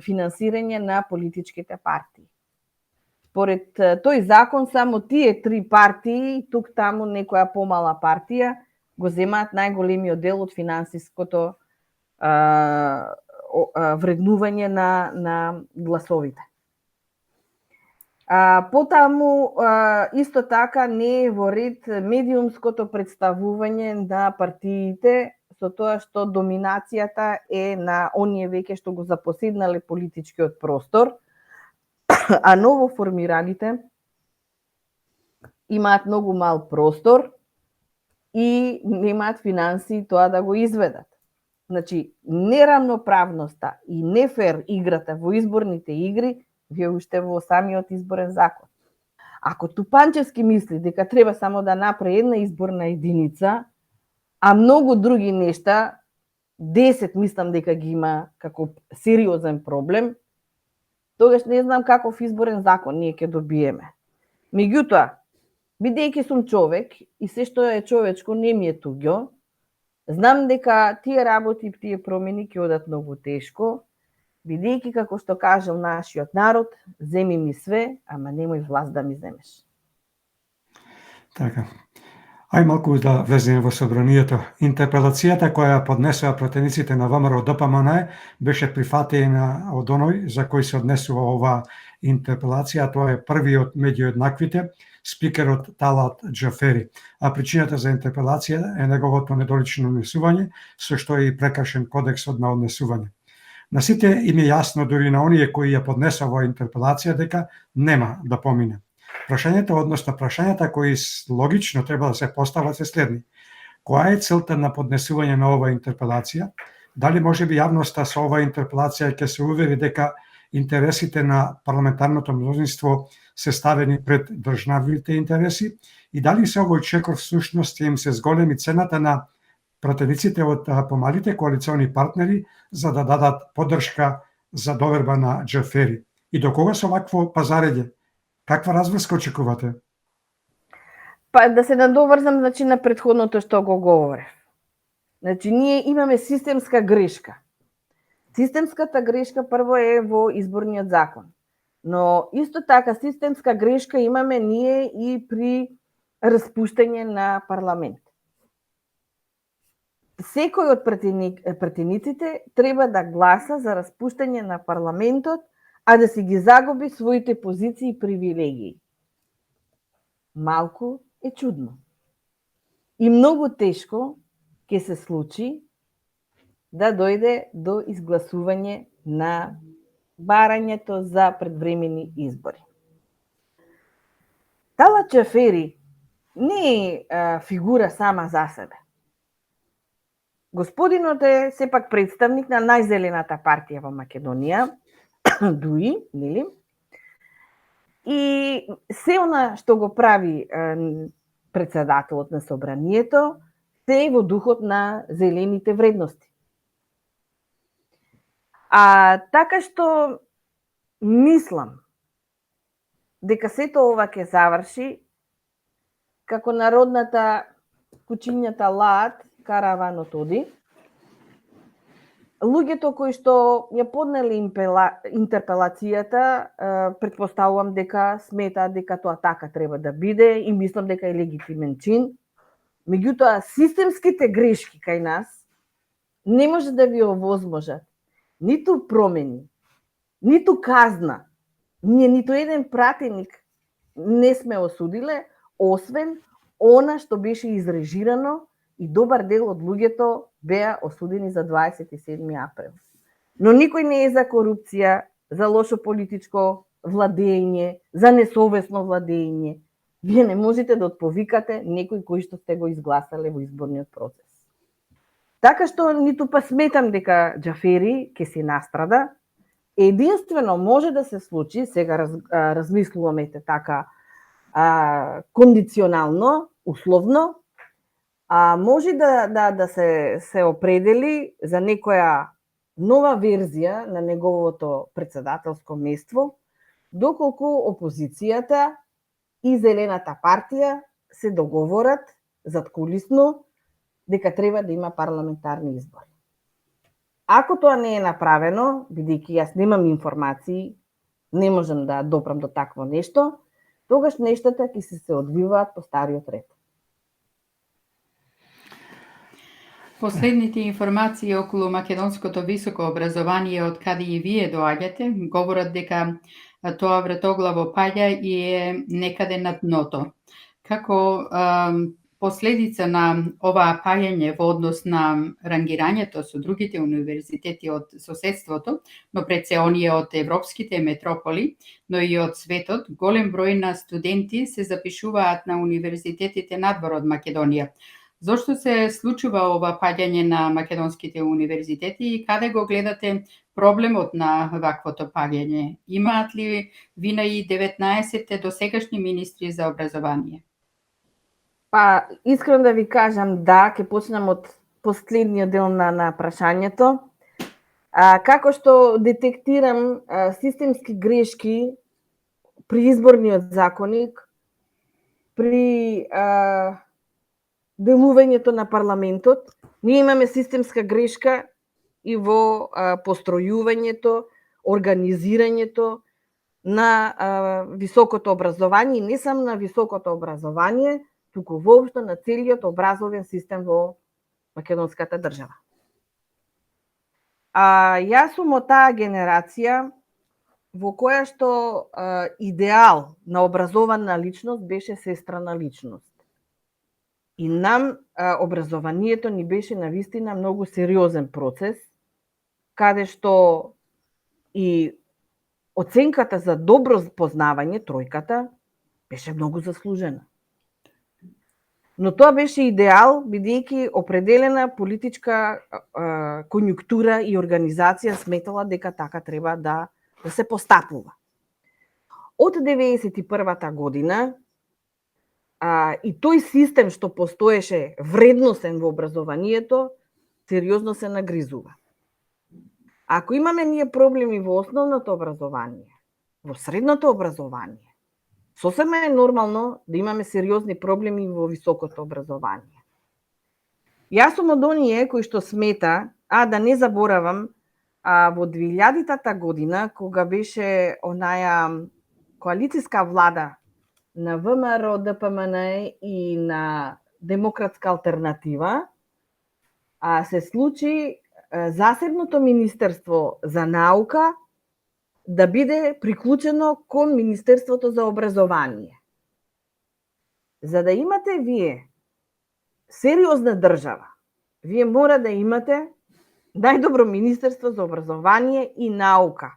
финансирање на политичките партии. Според тој закон, само тие 3 партии, тук таму некоја помала партија, го земаат најголемиот дел од финансиското вреднување на гласовите. Потаму, исто така, не е во ред медиумското представување на партиите, со тоа што доминацијата е на оние веќе што го запоседнале политичкиот простор, а ново формираните имаат многу мал простор и немаат финансии тоа да го изведат. Значи, неравноправноста и нефер играта во изборните игри вие уште во самиот изборен закон. Ако Тупанчевски мисли дека треба само да направи една изборна единица, а многу други нешта, 10 мислам дека ги има како сериозен проблем, тогаш не знам каков изборен закон ние ќе добиеме. Меѓутоа, бидејќи сум човек и се што е човечко не ми е туѓо, знам дека тие работи, тие промени ќе одат многу тешко, бидејќи, како што кажал нашиот народ, земи ми све, ама немој власт да ми земеш. Така. Ај малку да влеземе во собранието. Интерпелацијата која поднесува противниците на ВМРО ДПМН беше прифатена од оној за кој се однесува оваа интерпелација, тоа е првиот меѓу еднаквите, спикерот Талат Џафери. А причината за интерпелација е неговото недолично однесување, со што е и прекршен кодексот на однесување. На сите им е јасно, дури на оние кои ја поднесува оваа интерпелација, дека нема да помине. Прашањата кои логично треба да се постават се следни. Која е целта на поднесување на оваа интерпелација? Дали можеби јавноста со оваа интерпелација ќе се увери дека интересите на парламентарното мнозинство се ставени пред државните интереси и дали се овој чекор всушност им се зголеми цената на противниците од помалите коалициони партнери за да дадат поддршка за доверба на Џафери? И до кога со вакво пазарење? Каква разврска очекувате? Па да се надоврзам на претходното што го говорев. Значи, ние имаме системска грешка. Системската грешка прво е во изборниот закон. Но исто така системска грешка имаме ние и при распуштање на парламент. Секој од пратениците треба да гласа за распуштање на парламентот, а да си ги загуби своите позиции и привилегии. Малку е чудно. И многу тешко ќе се случи да дојде до изгласување на барањето за предвремени избори. Талат Џафери не е фигура сама за себе. Господинот е сепак представник на најзелената партија во Македонија, ДУИ, нели? И се она што го прави председателот на собранието, се е во духот на зелените вредности. Така што мислам дека сето ова ќе заврши како народната кучињата лаат, караванот оди. Луѓето кои што ја поднеле интерпелацијата, претпоставувам дека сметаат дека тоа така треба да биде и мислам дека е легитимен чин. Меѓутоа, системските грешки кај нас не може да ви овозможат ниту промени, ниту казна. Ние ниту еден пратеник не сме осудиле, освен она што беше изрежирано и добар дел од луѓето беа осудени за 27 април. Но никој не е за корупција, за лошо политичко владење, за несовесно владење. Вие не можете да отповикате некој кој што сте го изгласале во изборниот процес. Така што ниту па сметам дека Џафери ќе се настрада. Единствено може да се случи, сега размислуваме така кондиционално, условно, може да се определи за некоја нова верзија на неговото председателско место, доколку опозицијата и Зелената партија се договорат задкулисно дека треба да има парламентарни избори. Ако тоа не е направено, бидејќи јас немам информации, не можам да допрам до такво нешто, тогаш нештата ќе се одвиваат по стариот ред. Последните информации околу македонското високо образование од каде и вие доаѓате говорат дека тоа вратоглаво паѓа и е некаде на дното. Како последица на оваа паѓање во однос на рангирањето со другите универзитети од соседството, но пред се оние од европските метрополи, но и од светот, голем број на студенти се запишуваат на универзитетите надвор од Македонија. Зошто се случува ова паѓање на македонските универзитети и каде го гледате проблемот на ваквото паѓање? Имаат ли вина и 19 досегашни министри за образование? Искрено да ви кажам, да, ќе почнам од последниот дел на прашањето. Како што детектирам системски грешки при изборниот законник, при делувањето на парламентот, ние имаме системска грешка и во постројувањето, организирањето на високото образование, и не само на високото образование, туку воопшто на целиот образовен систем во македонската држава. Јас сум од таа генерација во која што идеал на образована личност беше сестрана личност. И нам образованието ни беше навистина многу сериозен процес, каде што и оценката за добро познавање, тројката, беше многу заслужена. Но тоа беше идеал, бидејќи определена политичка конјунктура и организација сметала дека така треба да се постапува. Од 1991 година и тој систем што постоеше вредносен во образованието, сериозно се нагризува. Ако имаме ние проблеми во основното образование, во средното образование, сосема е нормално да имаме сериозни проблеми во високото образование. Јас сум од оние кои што смета, да не заборавам, А во 2000-та година, кога беше онаја коалициска влада на ВМРО, ДПМН и на Демократска алтернатива, се случи засебното Министерство за наука да биде приклучено кон Министерството за образование. За да имате вие сериозна држава, вие мора да имате најдобро Министерство за образование и наука.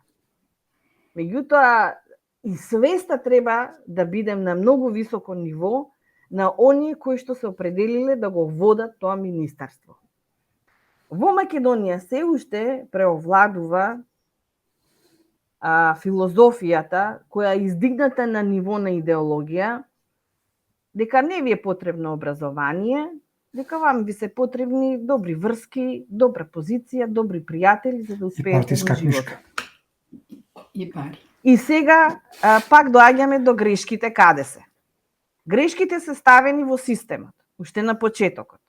Меѓутоа, и свеста треба да бидем на многу високо ниво на оние кои што се определиле да го водат тоа министерство. Во Македонија се уште преовладува филозофијата која е издигната на ниво на идеологија, дека не ви е потребно образование, дека вам ви се потребни добри врски, добра позиција, добри пријатели за да успеете во животот. И пари. И сега пак доаѓаме до грешките каде се. Грешките се ставени во системот, уште на почетокот.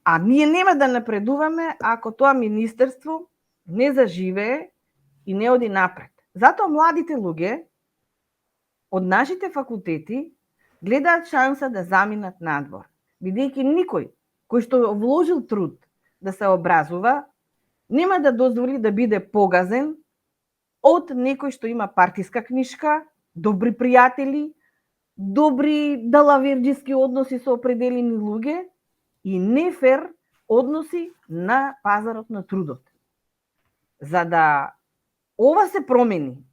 А ние нема да напредуваме ако тоа министерство не заживее и не оди напред. Затоа младите луѓе од нашите факултети гледаат шанса да заминат надвор, бидејќи никој кој што вложил труд да се образува нема да дозволи да биде погазен од некој што има партиска книшка, добри пријатели, добри далаверџиски односи со определени луѓе и нефер односи на пазарот на трудот. За да ова се промени,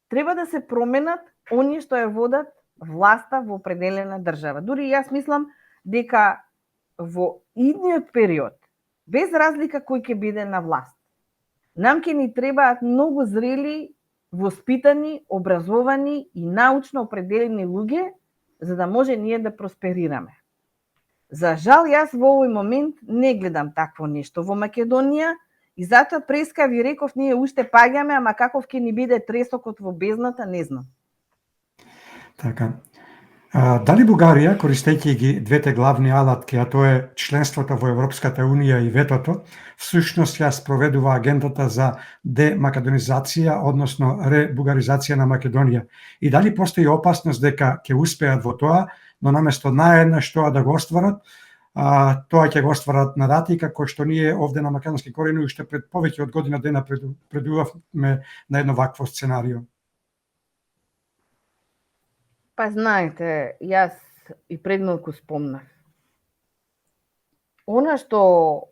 треба да се променат оние што ја водат власта во определена држава. Дури јас мислам дека во идниот период, без разлика кој ќе биде на власт, нам ќе ни требаат многу зрели, воспитани, образовани и научно определени луѓе, за да може ние да просперираме. За жал, јас во овој момент не гледам такво нешто во Македонија и затоа преска ви реков, ние уште паѓаме, ама каков ќе ни биде тресокот во бездната, не знам. Така. Дали Бугарија, користејќи ги двете главни алатки, а тоа е членството во Европската Унија и ветото, всушност ја спроведува агендата за демакедонизација, односно ребугаризација на Македонија? И дали постои опасност дека ќе успеат во тоа, но наместо наеднаш тоа да го остварат, тоа ќе го остварат на рати, како што ние овде на Македонски корени уште пред повеќе од година дена предувавме на едно вакво сценарио? Па знаете, јас и пред малку спомнав. Она што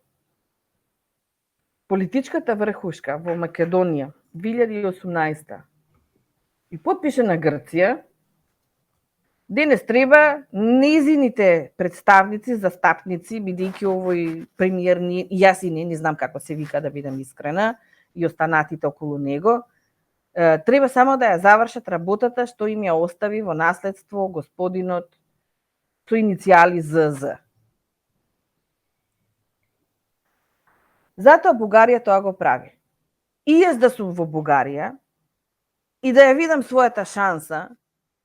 политичката врхушка во Македонија 2018 и подпише на Грција, денес треба незините представници, застапници, бидејќи овој премиер, јас и не знам како се вика, да бидам искрена, и останатите околу него, треба само да ја завршат работата што им ја остави во наследство господинот со иницијали ЗЗ. Затоа Бугарија тоа го прави. И јас да сум во Бугарија и да ја видам својата шанса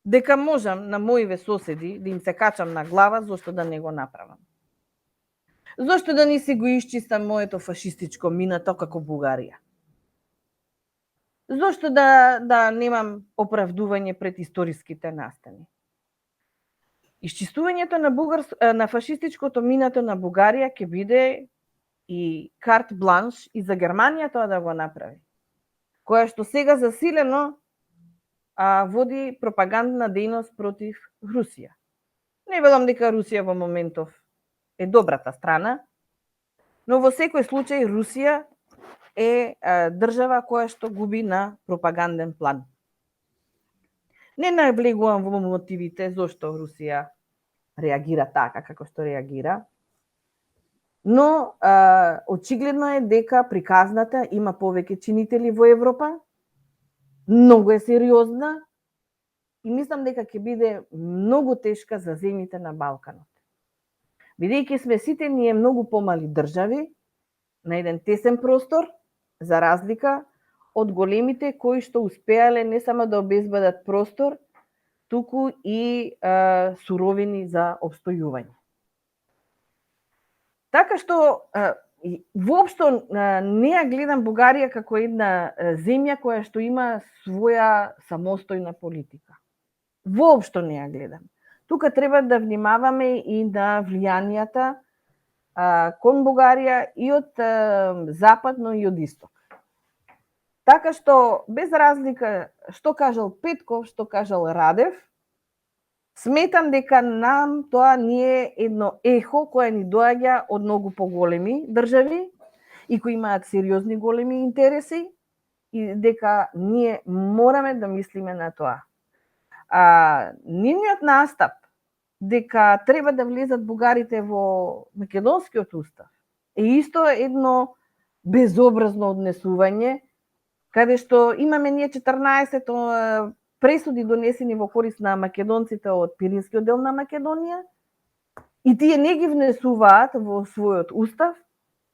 дека можам на моиве соседи да им се качам на глава, зошто да не го направам? Зошто да не си го исчистам моето фашистичко минато како Бугарија? Зошто да немам оправдување пред историските настани? Исчистувањето на фашистичкото минато на Бугарија ќе биде и карт бланш и за Германија тоа да го направи, која што сега засилено води пропагандна дејност против Русија. Не велам дека Русија во моментов е добрата страна, но во секој случај Русија е држава која што губи на пропаганден план. Не навлегувам во мотивите зошто Русија реагира така како што реагира, но очигледно е дека приказната има повеќе чинители во Европа, многу е сериозна и мислам дека ќе биде многу тешка за земјите на Балканот. Бидејќи сме сите ние многу помали држави на еден тесен простор, за разлика од големите кои што успеале не само да обезбедат простор, туку и суровини за обстојување. Така што И воопшто не ја гледам Бугарија како една земја која што има своја самостојна политика. Воопшто не ја гледам. Тука треба да внимаваме и на влијанијата кон Бугарија и од запад, но и од исток. Така што, без разлика што кажал Петков, што кажал Радев, сметам дека нам тоа не е едно ехо кое ни доаѓа од многу поголеми држави и кои имаат сериозни големи интереси и дека ние мораме да мислиме на тоа. Нивниот настап дека треба да влезат бугарите во македонскиот устав е исто едно безобразно однесување, каде што имаме ние 14 пресуди донесени во корист на македонците од Пиринскиот дел на Македонија и тие не ги внесуваат во својот устав,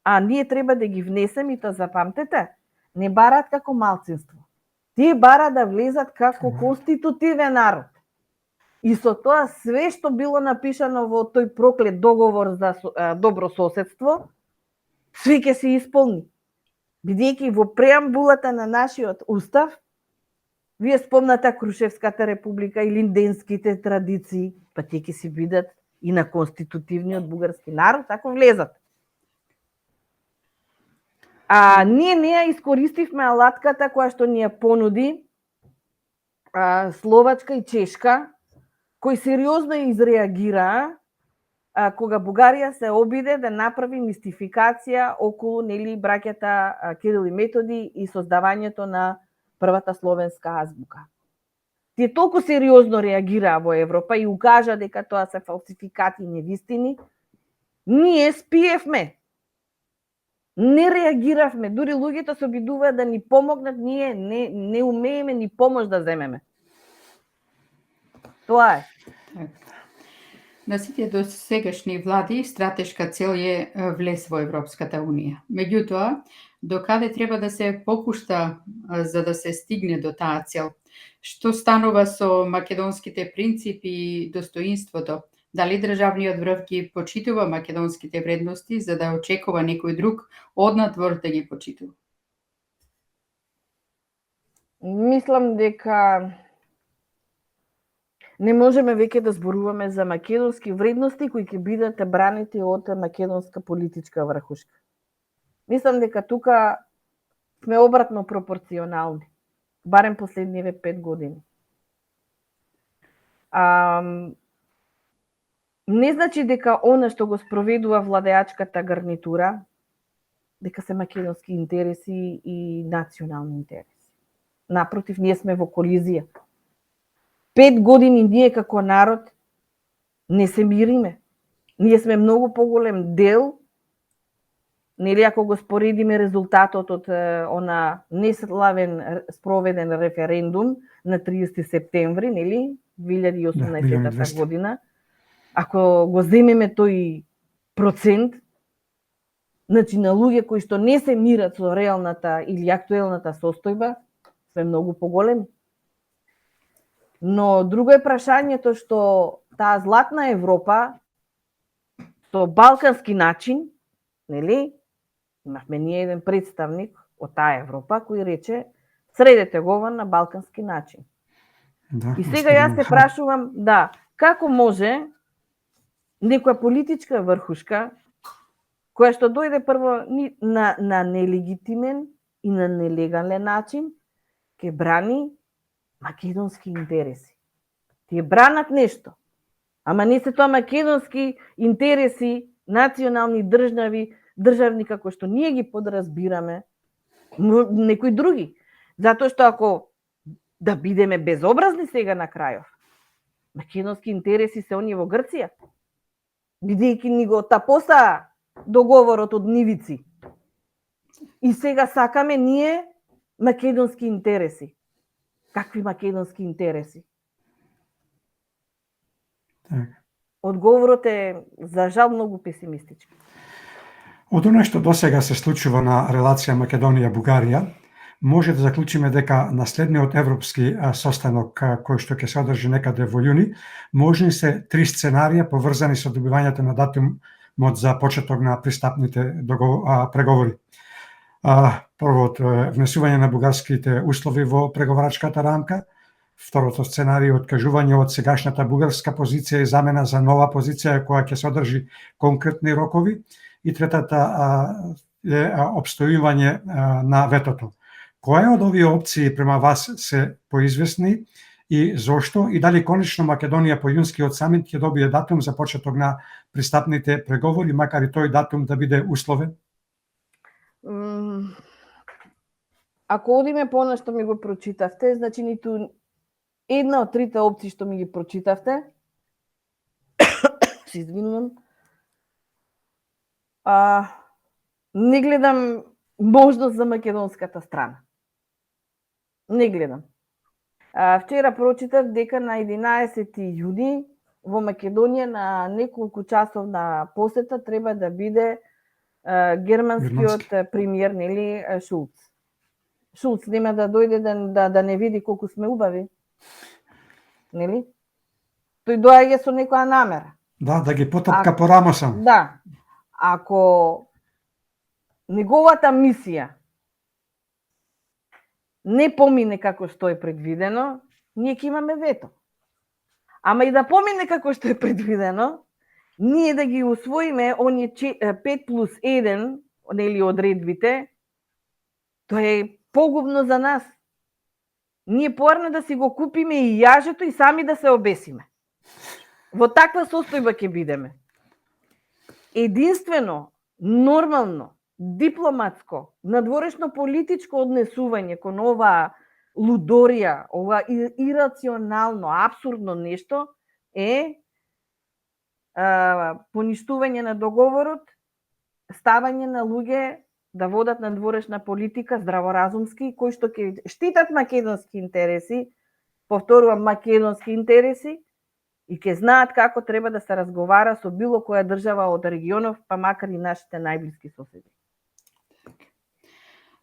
а ние треба да ги внесеме и тоа запамтете, не бараат како малцинство. Тие бараат да влезат како конститутивен народ. И со тоа све што било напишано во тој проклет договор за добро соседство, све ќе се исполни. Бидејќи во преамбулата на нашиот устав, вие спомната Крушевската република и линденските традиции, па тие ќе се бидат и на конститутивниот бугарски народ, ако влезат. Ние не ја искористивме алатката која што ни ја понуди Словачка и Чешка, кои сериозно изреагираа кога Бугарија се обиде да направи мистификација околу браќата Кирил и Методи и создавањето на првата словенска азбука. Тие толку сериозно реагираа во Европа и укажа дека тоа се фалсификати и невистини. Ние спиевме. Не реагиравме. Дури луѓето се обидуваат да ни помогнат, ние не умееме ни помош да земеме. Тоа е. На сите досегашни влади стратешка цел е влез во Европската Унија. Меѓутоа, докаде треба да се попушта за да се стигне до таа цел? Што станува со македонските принципи и достоинството? Дали државниот врв ги почитува македонските вредности за да очекува некој друг однадвор да ги почитува? Мислам дека не можеме веќе да зборуваме за македонски вредности кои ќе бидат бранети од македонска политичка врхушка. Мислам дека тука сме обратно пропорционални, барем последниве 5 години. Не значи дека она што го спроведува владеачката гарнитура, дека се македонски интереси и национални интереси. Напротив, ние сме во колизија. 5 години ние како народ не се мириме. Ние сме многу поголем дел, ако го споредиме резултатот од она неславен спроведен референдум на 30 септември, 2018 година. Ако го земеме тој процент, значи на луѓе кои што не се мират со реалната или актуелната состојба, сме многу поголеми. Но друго е прашањето што таа златна Европа со балкански начин, имавме ние еден представник од таа Европа кој рече средете го на балкански начин. Да, и сега јас се прашувам, како може некоја политичка врхушка која што дојде прво на нелегитимен и на нелегален начин ќе брани македонски интереси. Тие бранат нешто, ама не се тоа македонски интереси, национални државни како што ние ги подразбираме, некои други. Затоа што ако да бидеме безобразни сега на крајов, македонски интереси се оние во Грција, бидејќи ни го тапоса договорот од нивици. И сега сакаме ние македонски интереси. Какви македонски интереси? Одговорот е, за жал, многу песимистички. Од оно што досега се случува на релација Македонија-Бугарија, може да заклучиме дека на следниот европски состанок кој што ќе се одржи некаде во јуни, можни се 3 сценарија поврзани со добивањето на датум мод за почеток на пристапните преговори. Првото е внесување на бугарските услови во преговарачката рамка, второто сценарио откажување од сегашната бугарска позиција и замена за нова позиција која ќе содржи конкретни рокови, и третата е опстојување на ветото. Која од овие опции према вас се поизвестни и зошто, и дали конечно Македонија по јунскиот самит ќе добие датум за почеток на пристапните преговори, макар и тој датум да биде условен? Ако одиме по она што ми го прочитавте, значи ниту една од трите опции што ми ги прочитавте, се извинувам, не гледам можност за македонската страна. Не гледам. Вчера прочитав дека на 11 јуни во Македонија на неколку часовна посета треба да биде германскиот премиер, нели, Шулц. Шулц нема да дојде да не види колку сме убави. Нели? Тој доаѓа со некоја намера. Да ги потапка по рамоса. Да. Ако неговата мисија не помине како што е предвидено, ние ќе имаме вето. Ама и да помине како што е предвидено, ние да ги усвоиме оние 5+1, нели, одредбите, тоа е погубно за нас. Ние поарно да си го купиме и јажето и сами да се обесиме. Во таква состојба ќе бидеме. Единствено, нормално, дипломатско, надворешно политичко однесување кон ова лудорија, ова ирационално, апсурдно нешто е поништување на договорот, ставање на луѓе да водат надворешна политика здраворазумски, кои што ќе штитат македонски интереси, повторувам, македонски интереси, и ќе знаат како треба да се разговара со било која држава од регионов, па макар и нашите најблиски соседи.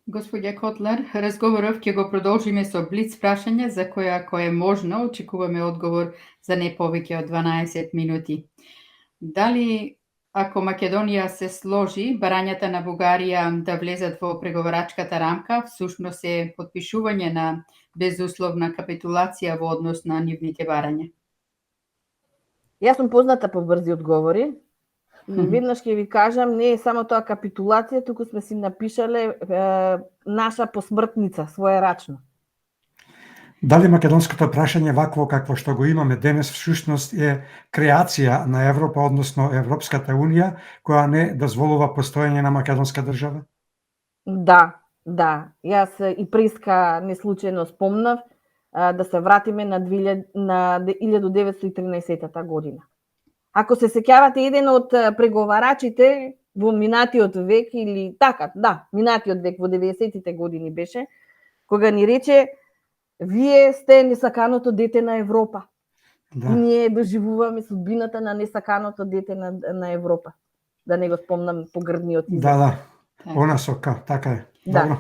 Господја Котлар, разговоров ќе го продолжиме со блиц прашање за која, ако е можно, очекуваме одговор за не повеќе од 12 минути. Дали, ако Македонија се сложи, барањата на Бугарија да влезат во преговарачката рамка, всушност е потпишување на безусловна капитулација во однос на нивните барања? Јас сум позната по брзи одговори. И веднаш ќе ви кажам, не е само тоа капитулација, туку сме си напишале наша посмртница, своерачно. Дали македонското прашање вакво какво што го имаме денес всушност е креација на Европа, односно Европската Унија, која не дозволува постоење на македонска држава? Да. Јас и преска неслучајно спомнав да се вратиме на 1913 година. Ако се сеќавате, еден од преговарачите во минатиот век или така, да, минатиот век во 90-тите години беше, кога ни рече: вие сте несаканото дете на Европа. Да. И ние доживуваме судбината на несаканото дете на Европа. Да не го спомнам погрдниот израз. Да. Она сока, така е. Да. Добро.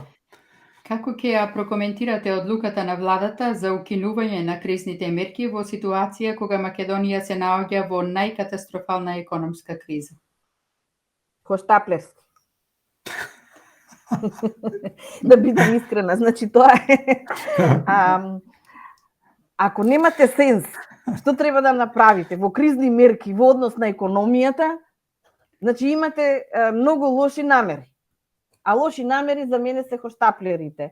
Како ќе ја прокоментирате одлуката на владата за укинување на кризните мерки во ситуација кога Македонија се наоѓа во најкатастрофална економска криза? Хоштаплевски. Да бидам искрена, значи тоа е. Ако немате сенс, што треба да направите во кризни мерки во однос на економијата, значи имате многу лоши намери. А лоши намери за мене се хоштаплерите.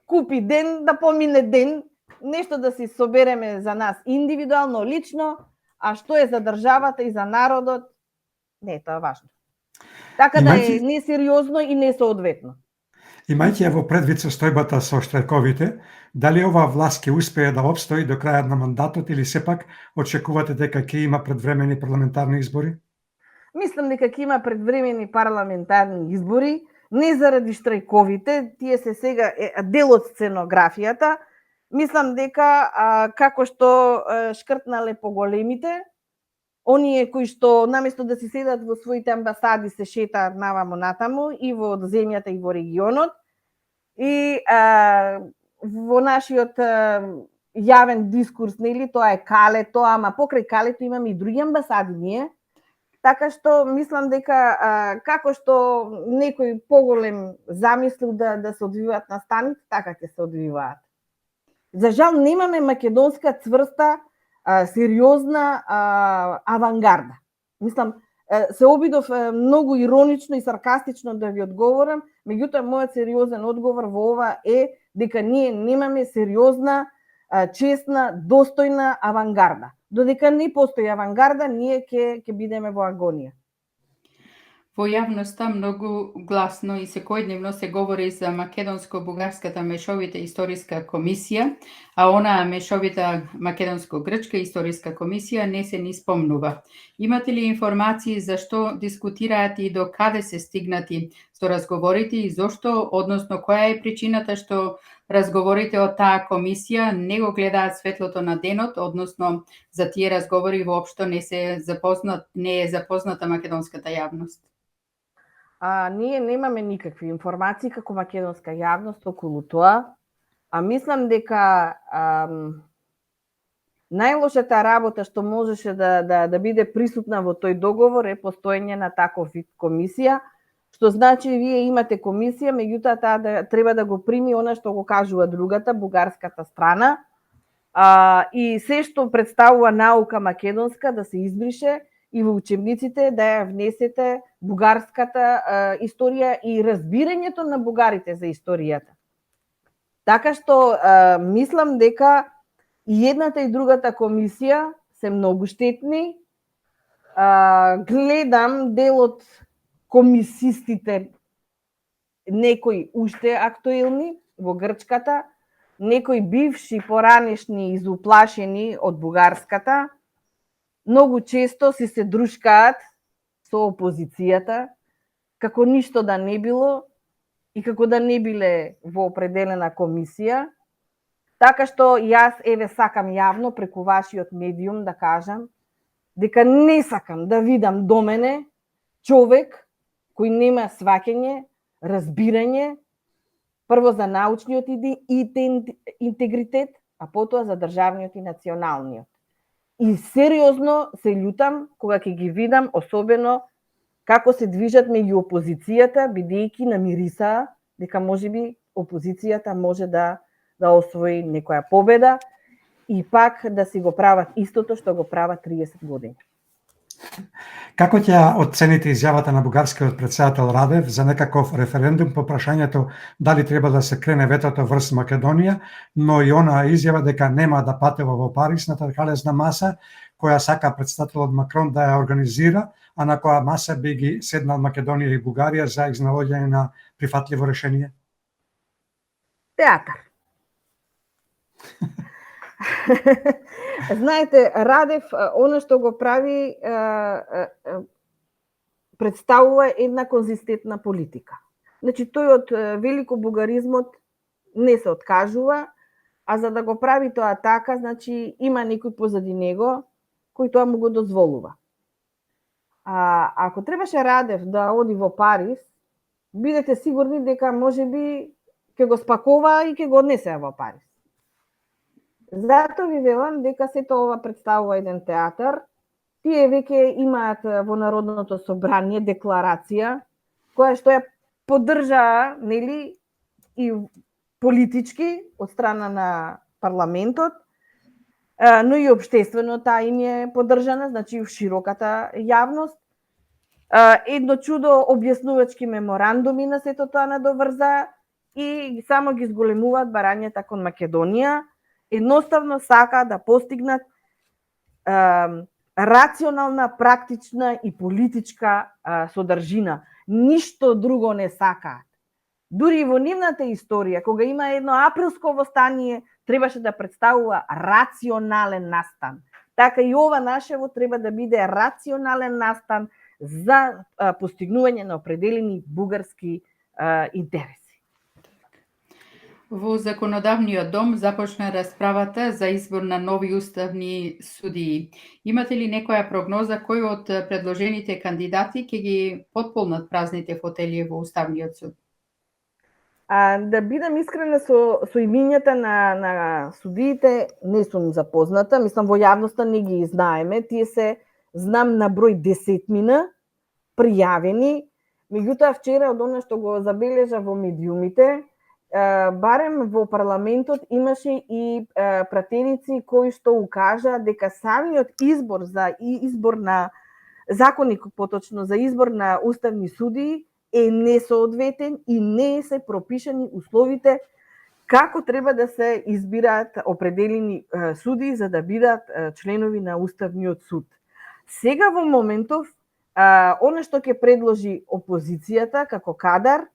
Купи ден, да помине ден, нешто да си собереме за нас индивидуално, лично, а што е за државата и за народот, не е тоа важно. Така да е несериозно и несоодветно. Имајќи во предвид состојбата со штрајковите, дали ова власт ќе успее да обстои до крајот на мандатот или сепак очекувате дека ќе има предвремени парламентарни избори? Мислам дека ќе има предвремени парламентарни избори, не заради штрајковите, тие се сега дел од сценографијата. Мислам дека како што шкртнале поголемите, оние кои што наместо да си седат во своите амбасади се шетаат наваму натаму и во земјата и во регионот, и во нашиот јавен дискурс, нели, тоа е калето, ама покрај калето имаме и други амбасади ние, Така што мислам дека како што некој поголем замислил да се одвиваат настаните, така ќе се одвиваат. За жал немаме македонска цврста, сериозна авангарда. Мислам, се обидов многу иронично и саркастично да ви одговорам, меѓутоа мојот сериозен одговор во ова е дека ние немаме сериозна, честна, достојна авангарда. Додека не постои авангарда, ние ќе бидеме во агонија. Во јавноста многу гласно и секојдневно се говори за македонско-бугарската мешовита историска комисија, а онаа мешовита македонско-грчка историска комисија не се ни спомнува. Имате ли информации за што дискутираат и до каде се стигнати со разговорите и зошто, односно која е причината што разговорите од таа комисија не го гледаат светлото на денот, односно за тие разговори воопшто не е запозната македонската јавност? Ние немаме никакви информации како македонска јавност околу тоа. Мислам дека најлошата работа што можеше да биде присутна во тој договор е постоење на таков вид комисија, што значи вие имате комисија, меѓутоа таа треба да го прими она што го кажува другата, бугарската страна, и се што представува наука македонска да се избрише и во учебниците да ја внесете бугарската историја и разбирањето на бугарите за историјата. Така што мислам дека и едната и другата комисија се многу штетни. Гледам дел од комисистите, некои уште актуелни во грчката, некои бивши поранешни изуплашени од бугарската, многу често си се дружкаат со опозицијата, како ништо да не било и како да не биле во определена комисија. Така што јас сакам јавно преку вашиот медиум да кажам дека не сакам да видам до мене човек кој нема сваќање, разбирање, прво за научниот интегритет, а потоа за државниот и националниот. И сериозно се љутам кога ќе ги видам, особено како се движат меѓу опозицијата, бидејќи намирисаа дека можеби опозицијата може да освои некоја победа и пак да си го прават истото што го прават 30 години. Како ќе оцените изјавата на бугарскиот претседател Радев за некаков референдум по прашањето дали треба да се крене ветото врз Македонија, но и онаа изјава дека нема да патува во Париз на тркалезна маса, која сака претседателот Макрон да ја организира, а на која маса би ги седнал Македонија и Бугарија за изнаоѓање на прифатливо решение? Театар. Знаете, Радев, оно што го прави, представува една конзистентна политика. Значи, тој од великобугаризмот не се откажува, а за да го прави тоа така, значи, има некој позади него, кој тоа му го дозволува. Ако требаше Радев да оди во Париз, бидете сигурни дека можеби ќе го спакова и ќе го однесе во Париз. Затоа ви велам дека сето ова представува еден театар. Тие веќе имаат во Народното собрание декларација, која што ја поддржаа, нели, и политички од страна на парламентот, но и општествено таа им е поддржана, значи и в широката јавност. Едно чудо објаснувачки меморандуми на сето тоа надоврза и само ги зголемуваат барањата кон Македонија. Едноставно сака да постигнат рационална, практична и политичка содржина. Ништо друго не сакаат. Дури во нивната историја, кога има едно априлско востание, требаше да представува рационален настан. Така и ова нашево треба да биде рационален настан за постигнување на определени бугарски интереси. Во Законодавниот дом започна расправата за избор на нови уставни судии. Имате ли некоја прогноза кои од предложените кандидати ќе ги потполнат празните фотели во Уставниот суд? Да бидам искрена со имињата на судиите, не сум запозната. Мислам, во јавноста не ги знаеме. Тие се знам на број десетмина пријавени, меѓутоа вчера од она што го забележа во медиумите, барем во парламентот имаше и пратеници кои што укажа дека самиот избор на законник, поточно за избор на уставни судии е несоодветен и не се пропишани условите како треба да се избираат определени судии за да бидат членови на Уставниот суд. Сега во моментов, она што ќе предложи опозицијата како кадар,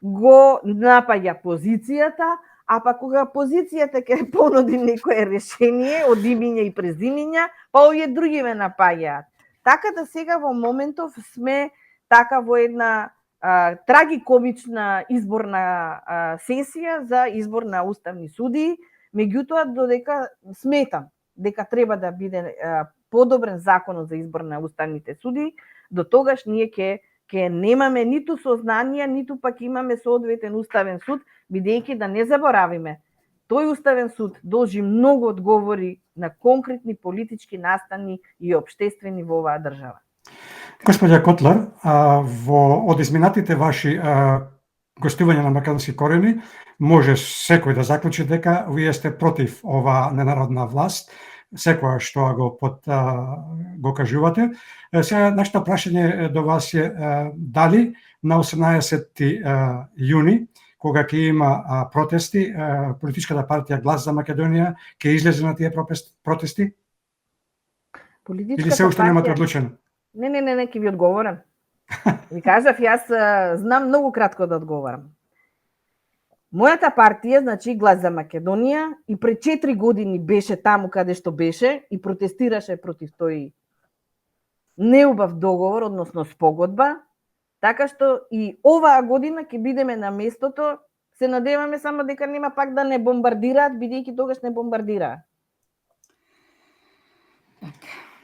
го напаѓа позицијата, а па кога позицијата ќе понуди некое решение од имиња и презимиња, па овие други ме напаѓаат. Така да сега во моментов сме така во една трагикомична изборна сесија за избор на уставни судии, меѓутоа додека сметам дека треба да биде подобрен законот за избор на уставните судии, до тогаш ние ќе немаме ниту сознание, ниту пак имаме соодветен уставен суд, бидејќи да не заборавиме, тој уставен суд должи многу одговори на конкретни политички настани и општествени во оваа држава. Господја Котлар, од изминатите ваши гостувања на македонски корени, може секој да заклучи дека вие сте против оваа ненародна власт, секоја што го кажувате. Сега нашето прашање до вас е дали на 18 јуни, кога ќе има протести, политичката партија Глас за Македонија ќе излезе на тие протести? Или се уште немате одлучено? Не, ќе ви одговорам. Ви кажав, јас знам многу кратко да одговорам. Мојата партија, значи Глас за Македонија, и пред 4 години беше таму каде што беше и протестираше против тој неубав договор, односно спогодба, така што и оваа година ќе бидеме на местото, се надеваме само дека нема пак да не бомбардираат, бидејќи тогаш не бомбардираат.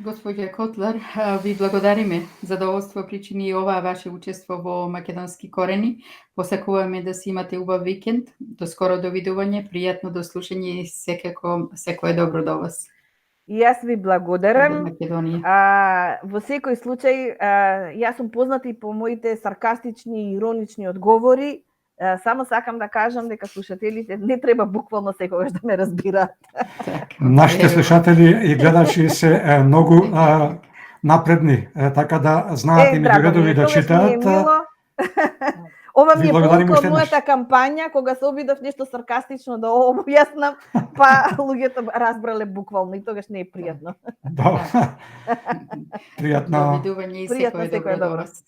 Господја Котлар, ви благодариме. Задоволство причини и оваа ваше учество во Македонски корени. Посакуваме да си имате убав викенд. До скоро довидување, пријатно до слушање и секое добро до вас. И јас ви благодарам. Во секој случај, јас сум позната и по моите саркастични и иронични одговори. Само сакам да кажам дека слушателите не треба буквално секогаш да ме разбираат. Нашите слушатели и гледачи се многу напредни, така да знаат и меѓу редови да читаат. Ова ми е полка од мојата кампања, кога се обидов нешто саркастично да објаснам, па луѓето разбрале буквално и тогаш не е пријатно. Пријатно. Довидување и секое добро до вас.